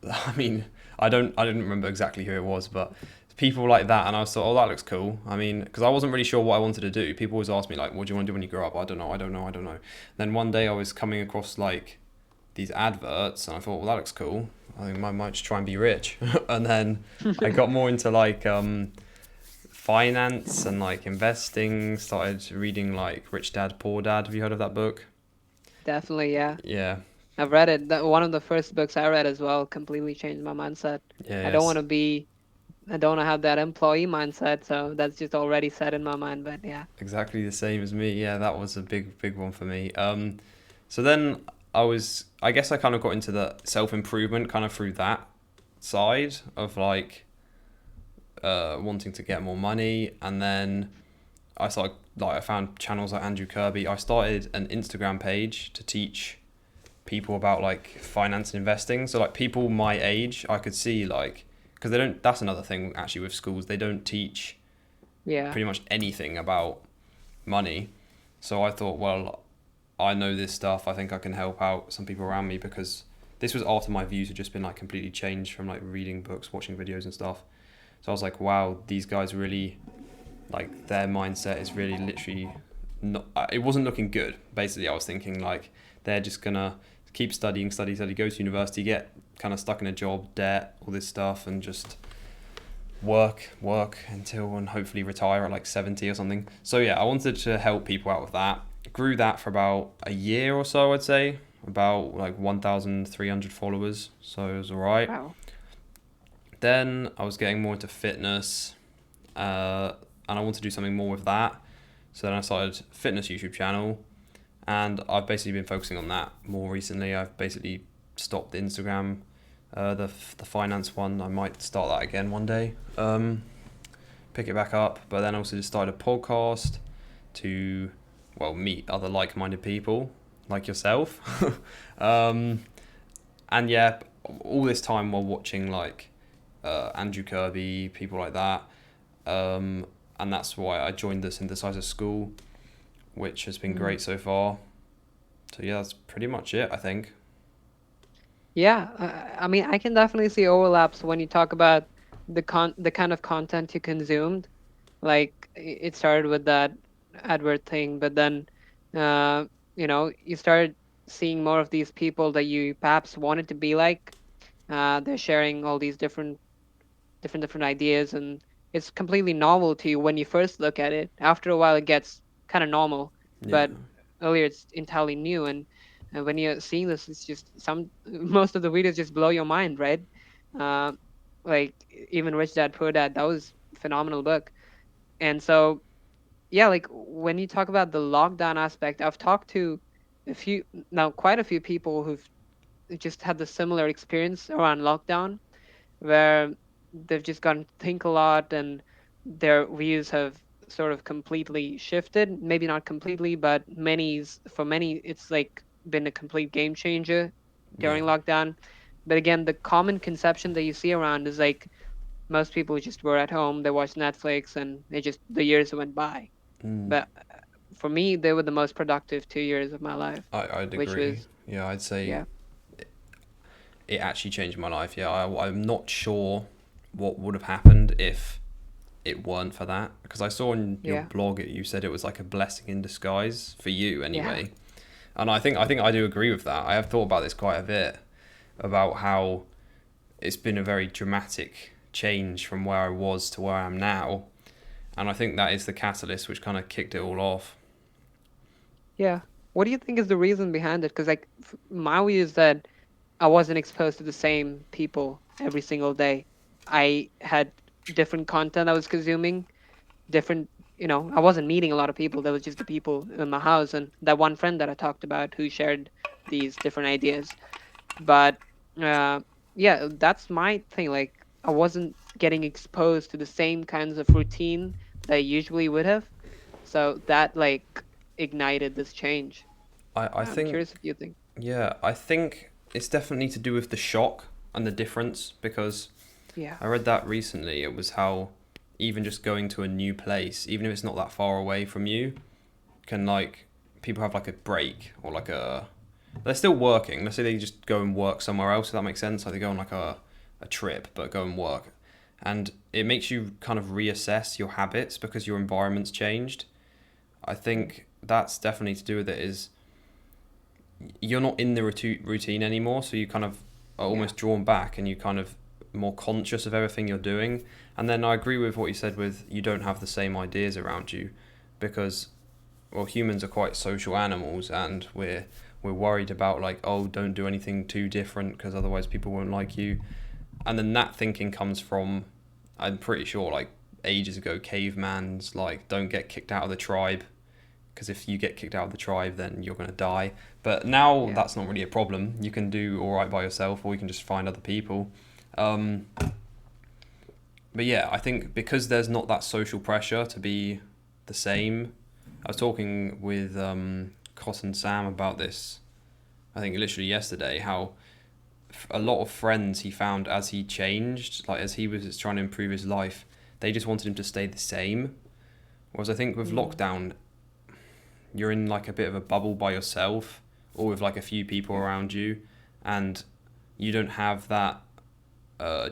yeah. I mean, I didn't remember exactly who it was, but people like that, and I thought, oh, that looks cool. I mean, because I wasn't really sure what I wanted to do. People always ask me like, what do you want to do when you grow up? I don't know. Then one day I was coming across like these adverts, and I thought, well, that looks cool. I think I might just try and be rich. And then I got more into like finance and like investing. Started reading like Rich Dad Poor Dad. Have you heard of that book? Definitely, yeah. Yeah. I've read it. One of the first books I read as well completely changed my mindset. I don't want Yes, to be, I don't want to have that employee mindset, so that's just already set in my mind. But yeah, exactly the same as me. Yeah, that was a big one for me. So then I guess I kind of got into the self improvement kind of through that side of like wanting to get more money, and then I found channels like Andrew Kirby. I started an Instagram page to teach people about like finance and investing. So like people my age, I could see like because they don't. That's another thing actually with schools. They don't teach yeah, pretty much anything about money. So I thought, well, I know this stuff. I think I can help out some people around me because this was after my views had just been like completely changed from like reading books, watching videos and stuff. So I was like, wow, these guys really like their mindset is really literally not. It wasn't looking good. Basically, I was thinking like they're just gonna keep studying, study, go to university, get kind of stuck in a job, debt, all this stuff, and just work until and hopefully retire at like 70 or something. So yeah, I wanted to help people out with that. Grew that for about a year or so, I'd say. About like 1,300 followers, so it was alright. wow. Then I was getting more into fitness, and I want to do something more with that. So then I started a fitness YouTube channel, and I've basically been focusing on that more recently. I've basically stopped Instagram, the finance one. I might start that again one day, pick it back up. But then also just started a podcast to, well, meet other like-minded people like yourself, um, and yeah, all this time while watching like Andrew Kirby, people like that. And that's why I joined the synthesizer school, which has been Mm. great so far. So yeah, that's pretty much it, I think. Yeah, I mean, I can definitely see overlaps when you talk about the kind of content you consumed. Like it started with that advert thing, but then, uh, you started seeing more of these people that you perhaps wanted to be like. They're sharing all these different ideas, and it's completely novel to you when you first look at it. After a while, it gets kind of normal, Yeah, but earlier it's entirely new. And when you're seeing this, it's just some most of the videos just blow your mind, right? Uh, like even Rich Dad Poor Dad, that was a phenomenal book. And so yeah, like when you talk about the lockdown aspect, I've talked to a few now quite a few people who've just had the similar experience around lockdown where they've just gotten to think a lot and their views have sort of completely shifted. Maybe not completely, but for many, it's like been a complete game changer yeah. during lockdown. But again, the common conception that you see around is like most people just were at home, they watched Netflix, and the years went by. Mm, But for me, they were the most productive 2 years of my life, I'd which agree. was, Yeah, I'd say yeah, it actually changed my life. Yeah, I'm not sure what would have happened if it weren't for that. Because I saw on your yeah, blog you said it was like a blessing in disguise for you yeah, anyway. And I think I do agree with that. I have thought about this quite a bit about how it's been a very dramatic change from where I was to where I am now. And I think that is the catalyst which kind of kicked it all off. yeah. What do you think is the reason behind it? Because like my view is that I wasn't exposed to the same people every single day. I had different content I was consuming, different, I wasn't meeting a lot of people. There was just the people in my house and that one friend that I talked about who shared these different ideas. But uh, yeah, that's my thing. Like, I wasn't getting exposed to the same kinds of routine that I usually would have. So that like ignited this change. I I'm think, curious if you think. yeah, I think it's definitely to do with the shock and the difference because Yeah, I read that recently. It was how even just going to a new place, even if it's not that far away from you, can like people have like a break or like a they're still working. Let's say they just go and work somewhere else, if that makes sense. Like they go on like a trip but go and work. And it makes you kind of reassess your habits because your environment's changed. I think that's definitely to do with it is you're not in the routine anymore, so you kind of are yeah, almost drawn back and you kind of more conscious of everything you're doing. And then I agree with what you said with you don't have the same ideas around you because well humans are quite social animals and we're worried about like, oh, don't do anything too different because otherwise people won't like you. And then that thinking comes from, I'm pretty sure, like ages ago, cavemans, like, don't get kicked out of the tribe because if you get kicked out of the tribe, then you're going to die. But now Yeah. that's not really a problem. You can do all right by yourself, or you can just find other people. Um, but yeah, I think because there's not that social pressure to be the same. I was talking with Cos and Sam about this, I think literally yesterday, how a lot of friends he found as he changed, like as he was trying to improve his life, they just wanted him to stay the same. Whereas I think with Mm. lockdown, you're in like a bit of a bubble by yourself or with like a few people Yeah. around you, and you don't have that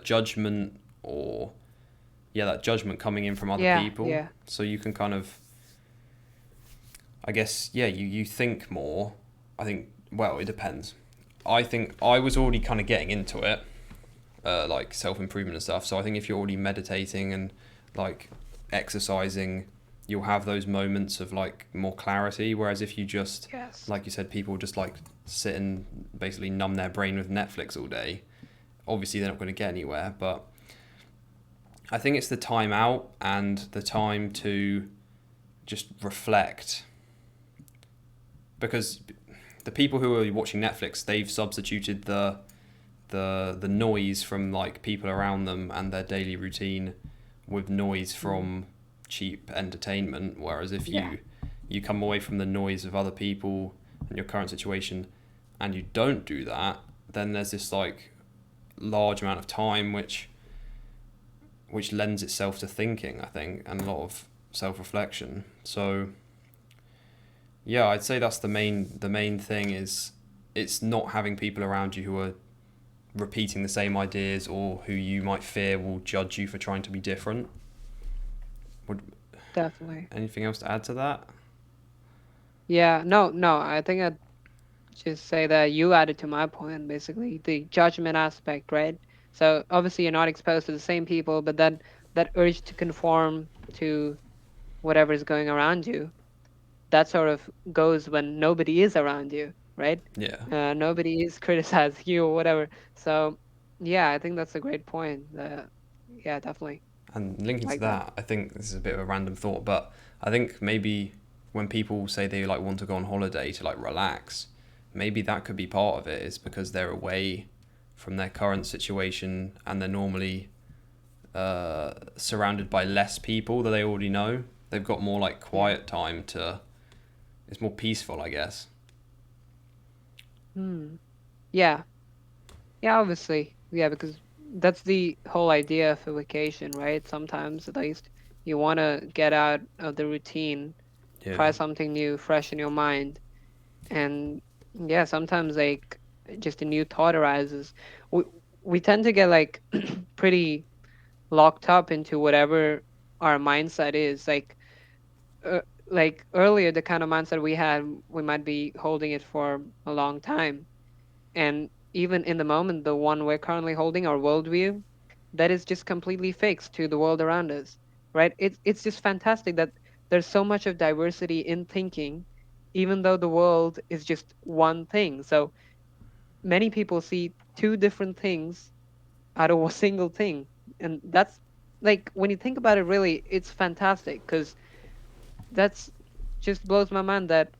judgment or yeah, that judgment coming in from other Yeah. people. Yeah. So you can kind of, I guess, yeah, you think more. I think, well, it depends. I think I was already kind of getting into it, like self improvement and stuff. So I think if you're already meditating and like exercising, you'll have those moments of like more clarity. Whereas if you just, Yes. like you said, people just like sit and basically numb their brain with Netflix all day, obviously they're not going to get anywhere. But I think it's the time out and the time to just reflect, because the people who are watching Netflix, they've substituted the noise from like people around them and their daily routine with noise Mm. from cheap entertainment. Whereas if Yeah. you come away from the noise of other people and your current situation and you don't do that, then there's this like large amount of time which lends itself to thinking, I think, and a lot of self-reflection. So yeah, I'd say that's the main thing is it's not having people around you who are repeating the same ideas or who you might fear will judge you for trying to be different. Would Definitely. anything else to add to that? Yeah. No. No. I think I'd just say that you added to my point, basically the judgment aspect, right? So obviously you're not exposed to the same people, but then that urge to conform to whatever is going around you, that sort of goes when nobody is around you, right? Yeah. Nobody is criticizing you or whatever. So yeah, I think that's a great point. Yeah, definitely And linking to like that. that, I think this is a bit of a random thought, but I think maybe when people say they like want to go on holiday to like relax, maybe that could be part of it. Is because they're away from their current situation and they're normally surrounded by less people that they already know. They've got more like Yeah. quiet time to. It's more peaceful, I guess. Hmm. Yeah. Yeah, obviously. Yeah, because that's the whole idea of a vacation, right? Sometimes at least you want to get out of the routine, try Yeah. something new, fresh in your mind. And yeah, sometimes like just a new thought arises. We we tend to get like pretty locked up into whatever our mindset is. Like earlier, the kind of mindset we had, we might be holding it for a long time. And even in the moment, the one we're currently holding, our worldview, that is just completely fixed to the world around us, right? It's just fantastic that there's so much of diversity in thinking, even though the world is just one thing. So many people see two different things out of a single thing, and that's like when you think about it, really, it's fantastic because that's just blows my mind that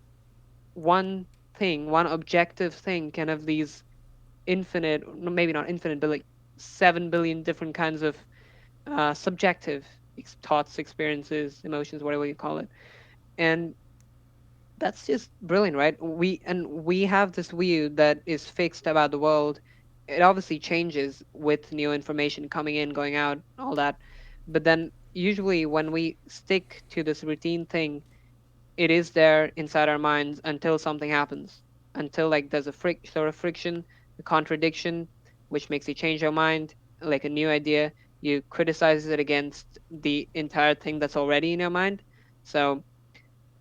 one thing, one objective thing, can have these infinite, no, maybe not infinite, but like 7 billion different kinds of subjective thoughts, experiences, emotions, whatever you call it. And that's just brilliant, right? We have this view that is fixed about the world. It obviously changes with new information coming in, going out, all that. But then usually when we stick to this routine thing, it is there inside our minds until something happens, until like there's a sort of friction, a contradiction, which makes you change your mind, like a new idea. You criticize it against the entire thing that's already in your mind. So,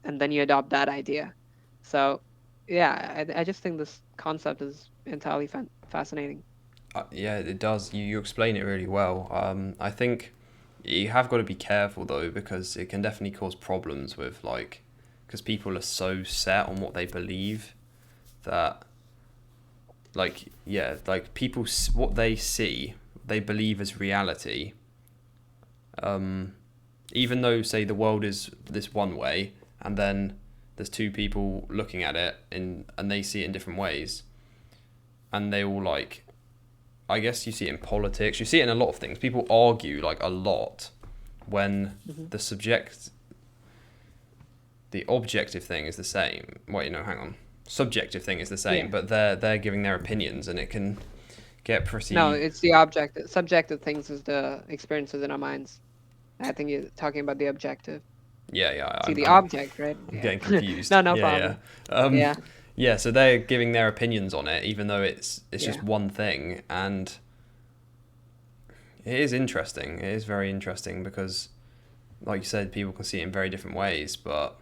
and then you adopt that idea. So, yeah, I just think this concept is entirely fascinating. Yeah, it does. You explain it really well. I think you have got to be careful though because it can definitely cause problems with like because people are so set on what they believe that, like, yeah, like people, what they see, they believe as reality. Even though, say, the world is this one way, and then there's two people looking at it and they see it in different ways, and they all like, I guess you see it in politics, you see it in a lot of things. People argue like a lot when Mhm. the objective thing is the same. Wait, no, hang on. Subjective thing is the same, Yeah. but they're giving their opinions, and it can get No, pretty. it's the objective. Subjective things is the experiences in our minds. I think you're talking about the objective. Yeah, See the I'm object, right? I'm Yeah. getting confused. No, no Yeah, yeah. problem. Um, Yeah. yeah, so they're giving their opinions on it, even though it's just Yeah. one thing, and it is interesting. It is very interesting because, like you said, people can see it in very different ways. But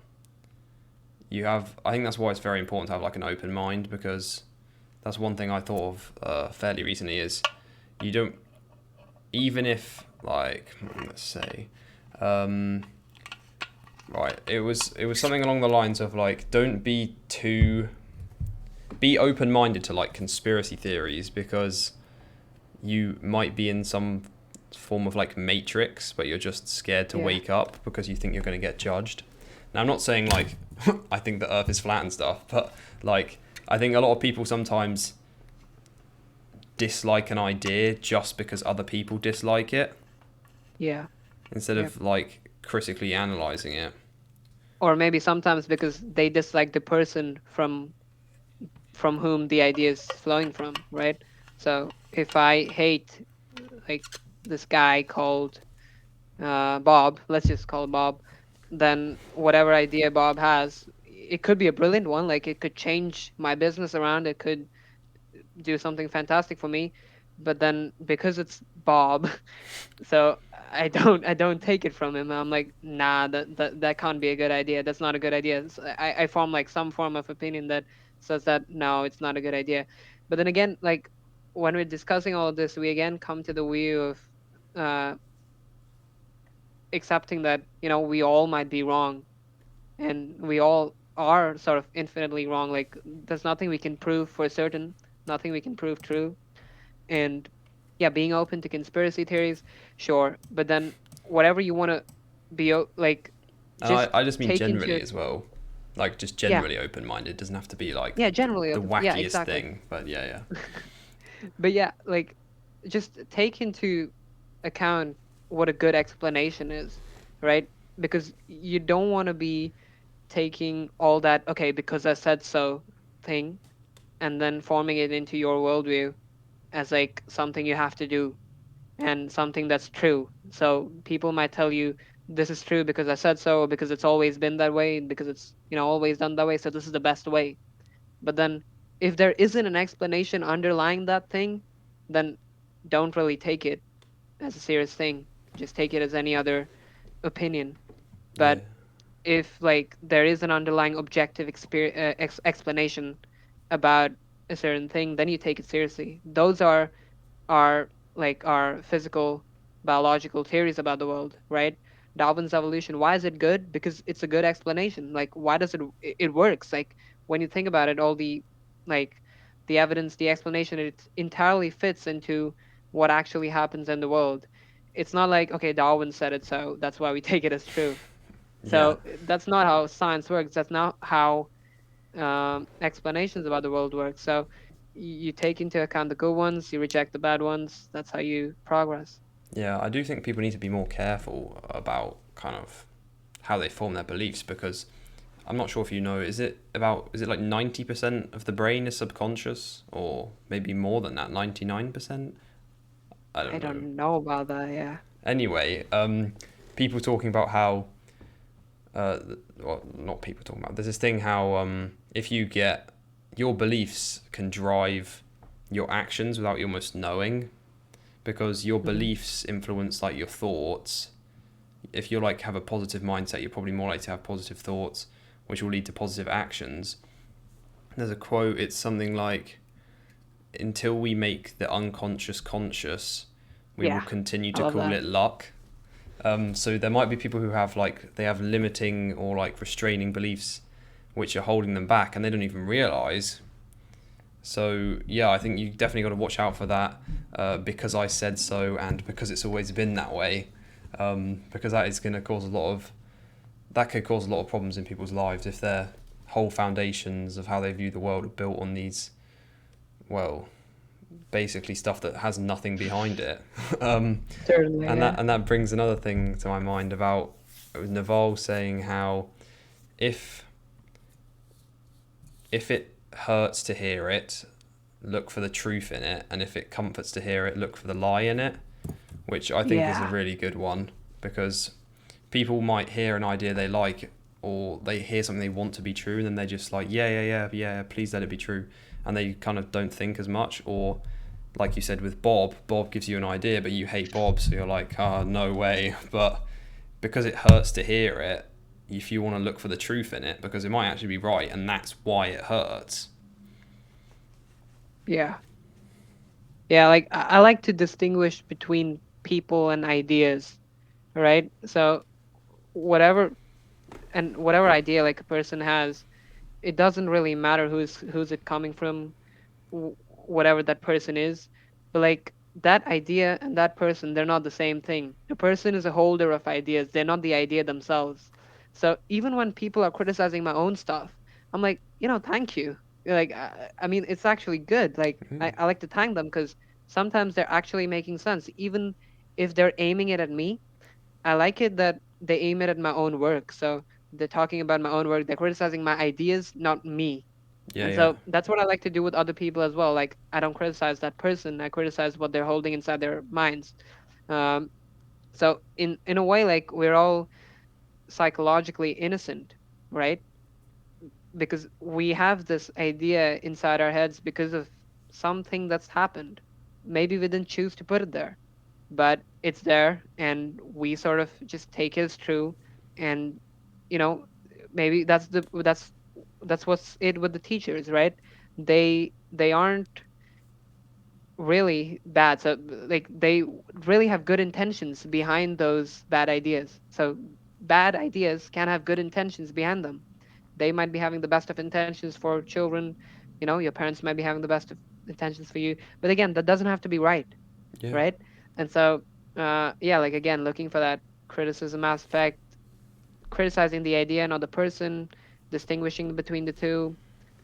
you have, I think that's why it's very important to have like an open mind, because that's one thing I thought of fairly recently is you don't, even if like let's say, um, right, it was something along the lines of like, don't be too, be open minded to like conspiracy theories, because you might be in some form of like matrix, but you're just scared to Yeah. wake up because you think you're going to get judged. Now, I'm not saying like I think the earth is flat and stuff, but like I think a lot of people sometimes dislike an idea just because other people dislike it, Yeah. instead Yep. of like critically analyzing it. Or maybe sometimes because they dislike the person from whom the idea is flowing from, right? So if I hate like this guy called Bob, let's just call Bob, then whatever idea Bob has, it could be a brilliant one. Like it could change my business around. It could do something fantastic for me. But then because it's Bob, so I don't take it from him. I'm like, nah, that can't be a good idea. That's not a good idea. So I form like some form of opinion that says that no, it's not a good idea. But then again, like when we're discussing all of this, we again come to the view of uh, accepting that we all might be wrong, and we all are sort of infinitely wrong. Like there's nothing we can prove for certain, nothing we can prove true. And yeah, being open to conspiracy theories, sure, but then whatever you want to like, And just I just mean take into generally it. as well, like just Yeah, generally open minded. It doesn't have to be like yeah, generally the open. Yeah, wackiest exactly. thing, but yeah, yeah. But yeah, like just take into account what a good explanation is, right? Because you don't want to be taking all that, okay, because I said so thing, and then forming it into your worldview as like something you have to do and something that's true. So people might tell you this is true because I said so, or because it's always been that way, because it's always done that way. So this is the best way. But then if there isn't an explanation underlying that thing, then don't really take it as a serious thing. Just take it as any other opinion. Yeah. But if like there is an underlying objective explanation about a certain thing, then you take it seriously. Those are like our physical biological theories about the world, right? Darwin's evolution, why is it good? Because it's a good explanation. Like why does it works? Like when you think about it, all the like the evidence, the explanation, it entirely fits into what actually happens in the world. It's not like, okay, Darwin said it, so that's why we take it as true. Yeah. So that's not how science works. That's not how explanations about the world work. So you take into account the good ones, you reject the bad ones. That's how you progress. Yeah, I do think people need to be more careful about kind of how they form their beliefs, because I'm not sure if you know, is it like 90% of the brain is subconscious, or maybe more than that, 99%? I I don't know. don't know about that. Yeah. Anyway, people talking about how, uh, well, not people talking about, there's this thing how if you get, your beliefs can drive your actions without you almost knowing, because your Hmm. beliefs influence like your thoughts. If you like have a positive mindset, you're probably more likely to have positive thoughts, which will lead to positive actions. There's a quote, it's something like, until we make the unconscious conscious, we will Yeah. continue I to love call that. it luck. So there might be people who have like, they have limiting or like restraining beliefs which are holding them back, and they don't even realize. So yeah, I think you definitely got to watch out for that, because I said so, and because it's always been that way, because that is going to cause a lot of that could cause a lot of problems in people's lives if their whole foundations of how they view the world are built on these, well, basically stuff that has nothing behind it. um, Certainly, and yeah. that brings another thing to my mind about Naval saying how if if it hurts to hear it, look for the truth in it, and if it comforts to hear it, look for the lie in it, which I think is a Yeah. really good one, because people might hear an idea they like, or they hear something they want to be true, and then they're just like, yeah, please let it be true, and they kind of don't think as much. Or like you said with Bob gives you an idea, but you hate Bob, so you're like, no way. But because it hurts to hear it, if you want to look for the truth in it, because it might actually be right, and that's why it hurts. Yeah. Yeah, like I like to distinguish between people and ideas, right? So whatever whatever idea like a person has, it doesn't really matter who's it coming from, whatever that person is. But like that idea and that person, they're not the same thing. The person is a holder of ideas, they're not the idea themselves. So even when people are criticizing my own stuff, I'm like, thank you. Like I mean, it's actually good. Like Mm. I like to thank them because sometimes they're actually making sense, even if they're aiming it at me. I like it that they aim it at my own work. So they're talking about my own work, they're criticizing my ideas, not me. Yeah, And yeah. so that's what I like to do with other people as well. Like I don't criticize that person. I criticize what they're holding inside their minds. Um, so in a way, like we're all psychologically innocent, right? Because we have this idea inside our heads because of something that's happened. Maybe we didn't choose to put it there, but it's there, and we sort of just take it as true. And you know, maybe that's what's it with the teachers, right? They aren't really bad. So like they really have good intentions behind those bad ideas. So bad ideas can have good intentions behind them. They might be having the best of intentions for children. Your parents might be having the best of intentions for you. But again, that doesn't have to be right, Yeah. right? And so yeah, like again, looking for that criticism aspect, criticizing the idea, not the person, distinguishing between the two.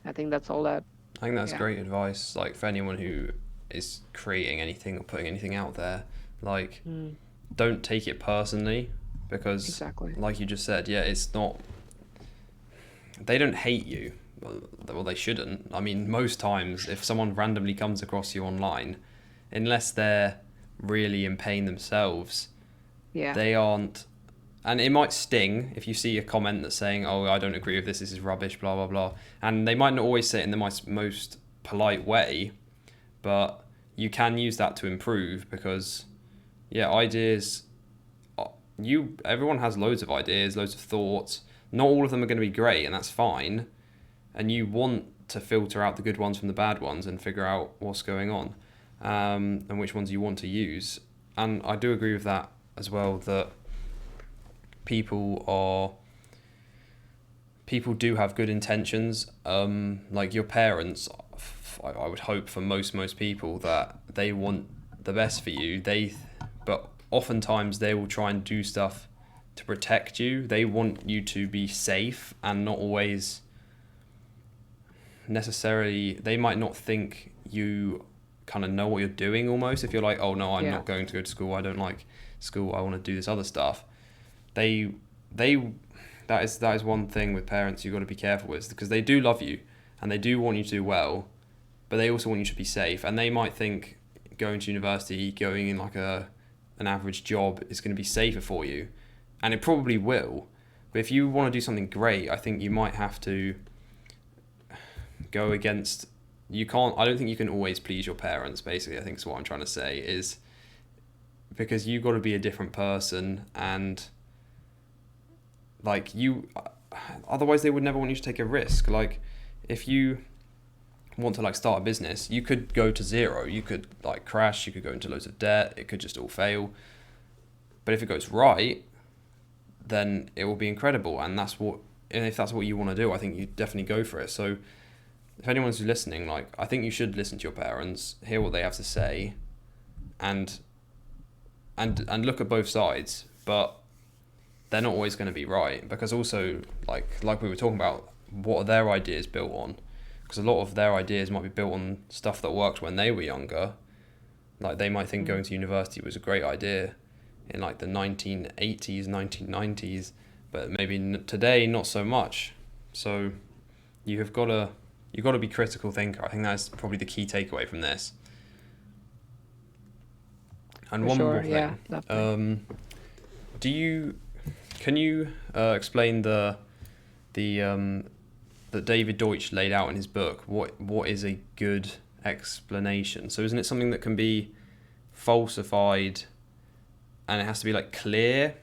I think that's all that. I think that's Yeah. great advice, like for anyone who is creating anything or putting anything out there. Like, Mm, don't take it personally, because, exactly. like you just said, yeah, it's not. They don't hate you. Well, they shouldn't. I mean, most times, if someone randomly comes across you online, unless they're really in pain themselves, Yeah. they aren't. And it might sting if you see a comment that's saying, "Oh, I don't agree with this. This is rubbish." Blah blah blah. And they might not always say it in the most polite way, but you can use that to improve, because yeah, ideas, you everyone has loads of ideas, loads of thoughts. Not all of them are going to be great, and that's fine. And you want to filter out the good ones from the bad ones and figure out what's going on, and which ones you want to use. And I do agree with that as well, that people are people do have good intentions. Like your parents, I would hope for most people that they want the best for you. But oftentimes they will try and do stuff to protect you. They want you to be safe, and not always necessarily. They might not think you kind of know what you're doing. Almost, if you're like, oh no, I'm Yeah. not going to go to school. I don't like school. I want to do this other stuff. They that is one thing with parents you've got to be careful with, because they do love you and they do want you to do well, but they also want you to be safe, and they might think going to university, going in like an average job is going to be safer for you, and it probably will. But if you want to do something great, I think you might have to go against. You can't. I don't think you can always please your parents. Basically, I think is what I'm trying to say, is because you've got to be a different person, and like you, otherwise they would never want you to take a risk. Like if you want to like start a business, you could go to zero, you could like crash, you could go into loads of debt, it could just all fail. But if it goes right, then it will be incredible, and if that's what you want to do, I think you definitely go for it. So if anyone's listening, like, I think you should listen to your parents, hear what they have to say, and look at both sides. But they're not always going to be right, because also, like we were talking about, what are their ideas built on? Because a lot of their ideas might be built on stuff that worked when they were younger. Like, they might think going to university was a great idea in like the 1980s, 1990s, but maybe today not so much. So you've got to be critical thinker. I think that's probably the key takeaway from this. And For one sure, more thing. yeah, definitely. Can you explain the that David Deutsch laid out in his book? What is a good explanation? So isn't it something that can be falsified, and it has to be like clear?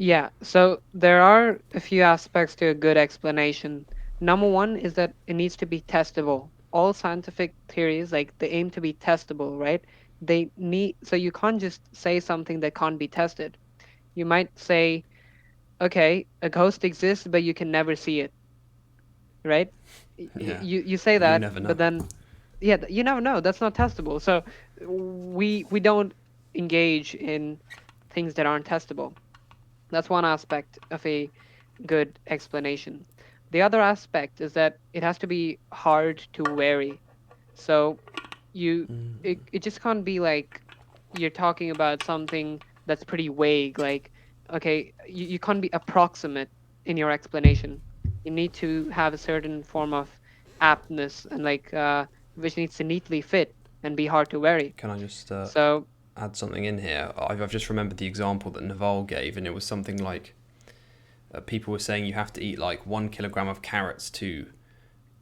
Yeah, so there are a few aspects to a good explanation. Number one is that it needs to be testable. All scientific theories, like they aim to be testable, right? So you can't just say something that can't be tested. You might say, okay, a ghost exists, but you can never see it, right? Yeah, You say you that, never know. but then, yeah, you never know. That's not testable. So we don't engage in things that aren't testable. That's one aspect of a good explanation. The other aspect is that it has to be hard to vary. So you it just can't be like you're talking about something that's pretty vague, like, okay, you can't be approximate in your explanation. You need to have a certain form of aptness and like which needs to neatly fit and be hard to vary. Can I just So add something in here? I've just remembered the example that Naval gave, and it was something like people were saying you have to eat like 1 kilogram of carrots to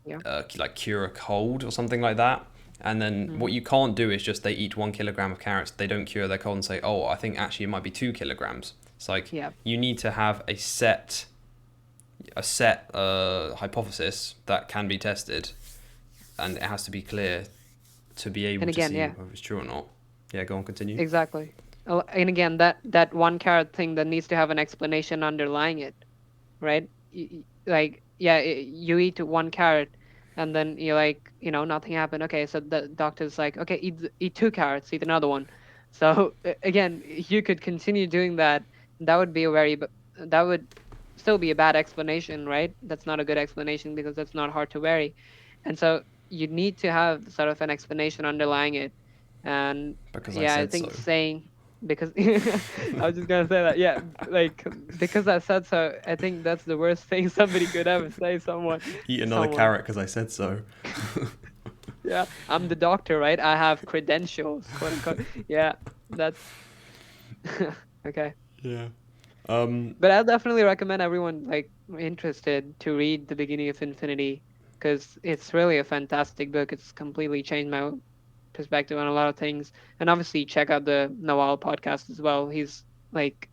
yeah. like cure a cold or something like that. And then what Hmm. you can't do is just they eat 1 kilogram of carrots, they don't cure their cold, and say, oh, I think actually it might be 2 kilograms. It's like Yeah. you need to have a set hypothesis that can be tested, and it has to be clear to be able And to again, see yeah. whether it's true or not. Yeah, go on, continue. Exactly. And again, that one carrot thing that needs to have an explanation underlying it, right? Like, yeah, you eat 1 carrot, and then you're like, nothing happened. Okay, so the doctor's like, okay, eat 2 carrots, eat another one. So again, you could continue doing that. That would be that would still be a bad explanation, right? That's not a good explanation because that's not hard to vary. And so you need to have sort of an explanation underlying it. And Because I yeah, I said think so. saying because I was just gonna say that. Yeah, like because I said so. I think that's the worst thing somebody could ever say Eat to another someone. carrot because I said so. Yeah, I'm the doctor, right? I have credentials, quote unquote. Yeah, that's okay. Yeah. Um, But I'll definitely recommend everyone like interested to read The Beginning of Infinity because it's really a fantastic book. It's completely changed my perspective on a lot of things. And obviously check out the Nawal podcast as well. He's like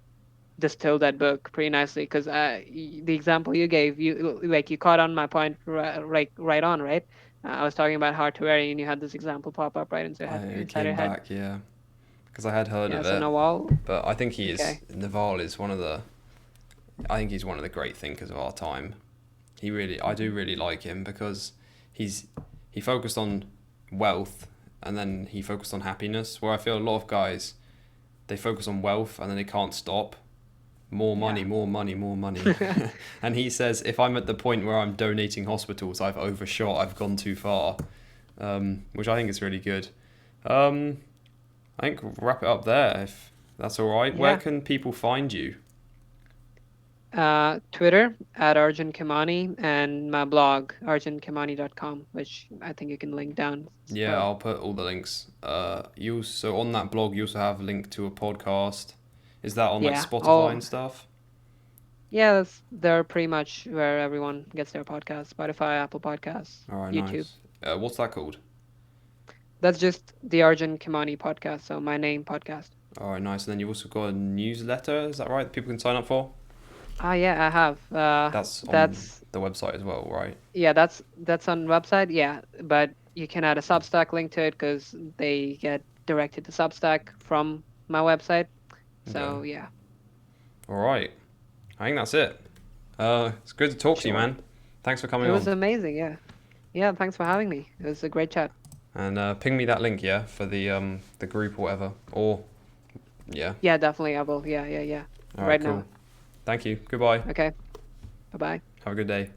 distilled that book pretty nicely because the example you gave, you caught on my point right on, right? I was talking about hard to vary and you had this example pop up right it inside your came head. back, yeah, because I had heard Yeah, of so it, Nawal, but I think okay. Naval is one of the, I think he's one of the great thinkers of our time. I do Hmm. really like him because he's he focused on wealth, and then he focused on happiness. Where I feel a lot of guys, they focus on wealth and then they can't stop. More money, Yeah. more money, more money. And he says, if I'm at the point where I'm donating hospitals, I've overshot, I've gone too far, which I think is really good. Um, I think we'll wrap it up there if that's all right. Where Yeah. can people find you? Twitter at Arjun Khemani and my blog arjunkemani.com, which I think you can link down Yeah, below. I'll put all the links. So on that blog, you also have a link to a podcast. Is that on like Yeah. Spotify Oh, and stuff? yeah. They're pretty much where everyone gets their podcasts: Spotify, Apple Podcasts, All right, YouTube. nice. What's that called? That's just the Arjun Khemani podcast. So my name podcast. All right, nice. And then you've also got a newsletter. Is that right? That people can sign up for. Ah, yeah, I have. That's on That's the website as well, right? yeah, that's on website. Yeah, but you can add a Substack link to it because they get directed to Substack from my website. Okay. So yeah, All right. I think that's it. It's good to talk to you, sure. man. Thanks for It coming was on. amazing. Yeah. Yeah. Thanks for having me. It was a great chat. And ping me that link, yeah, for the group or whatever. Or yeah. Yeah, definitely. I will. Yeah. Yeah. Yeah. All right, Right cool. now. Thank you. Goodbye. Okay. Bye bye. Have a good day.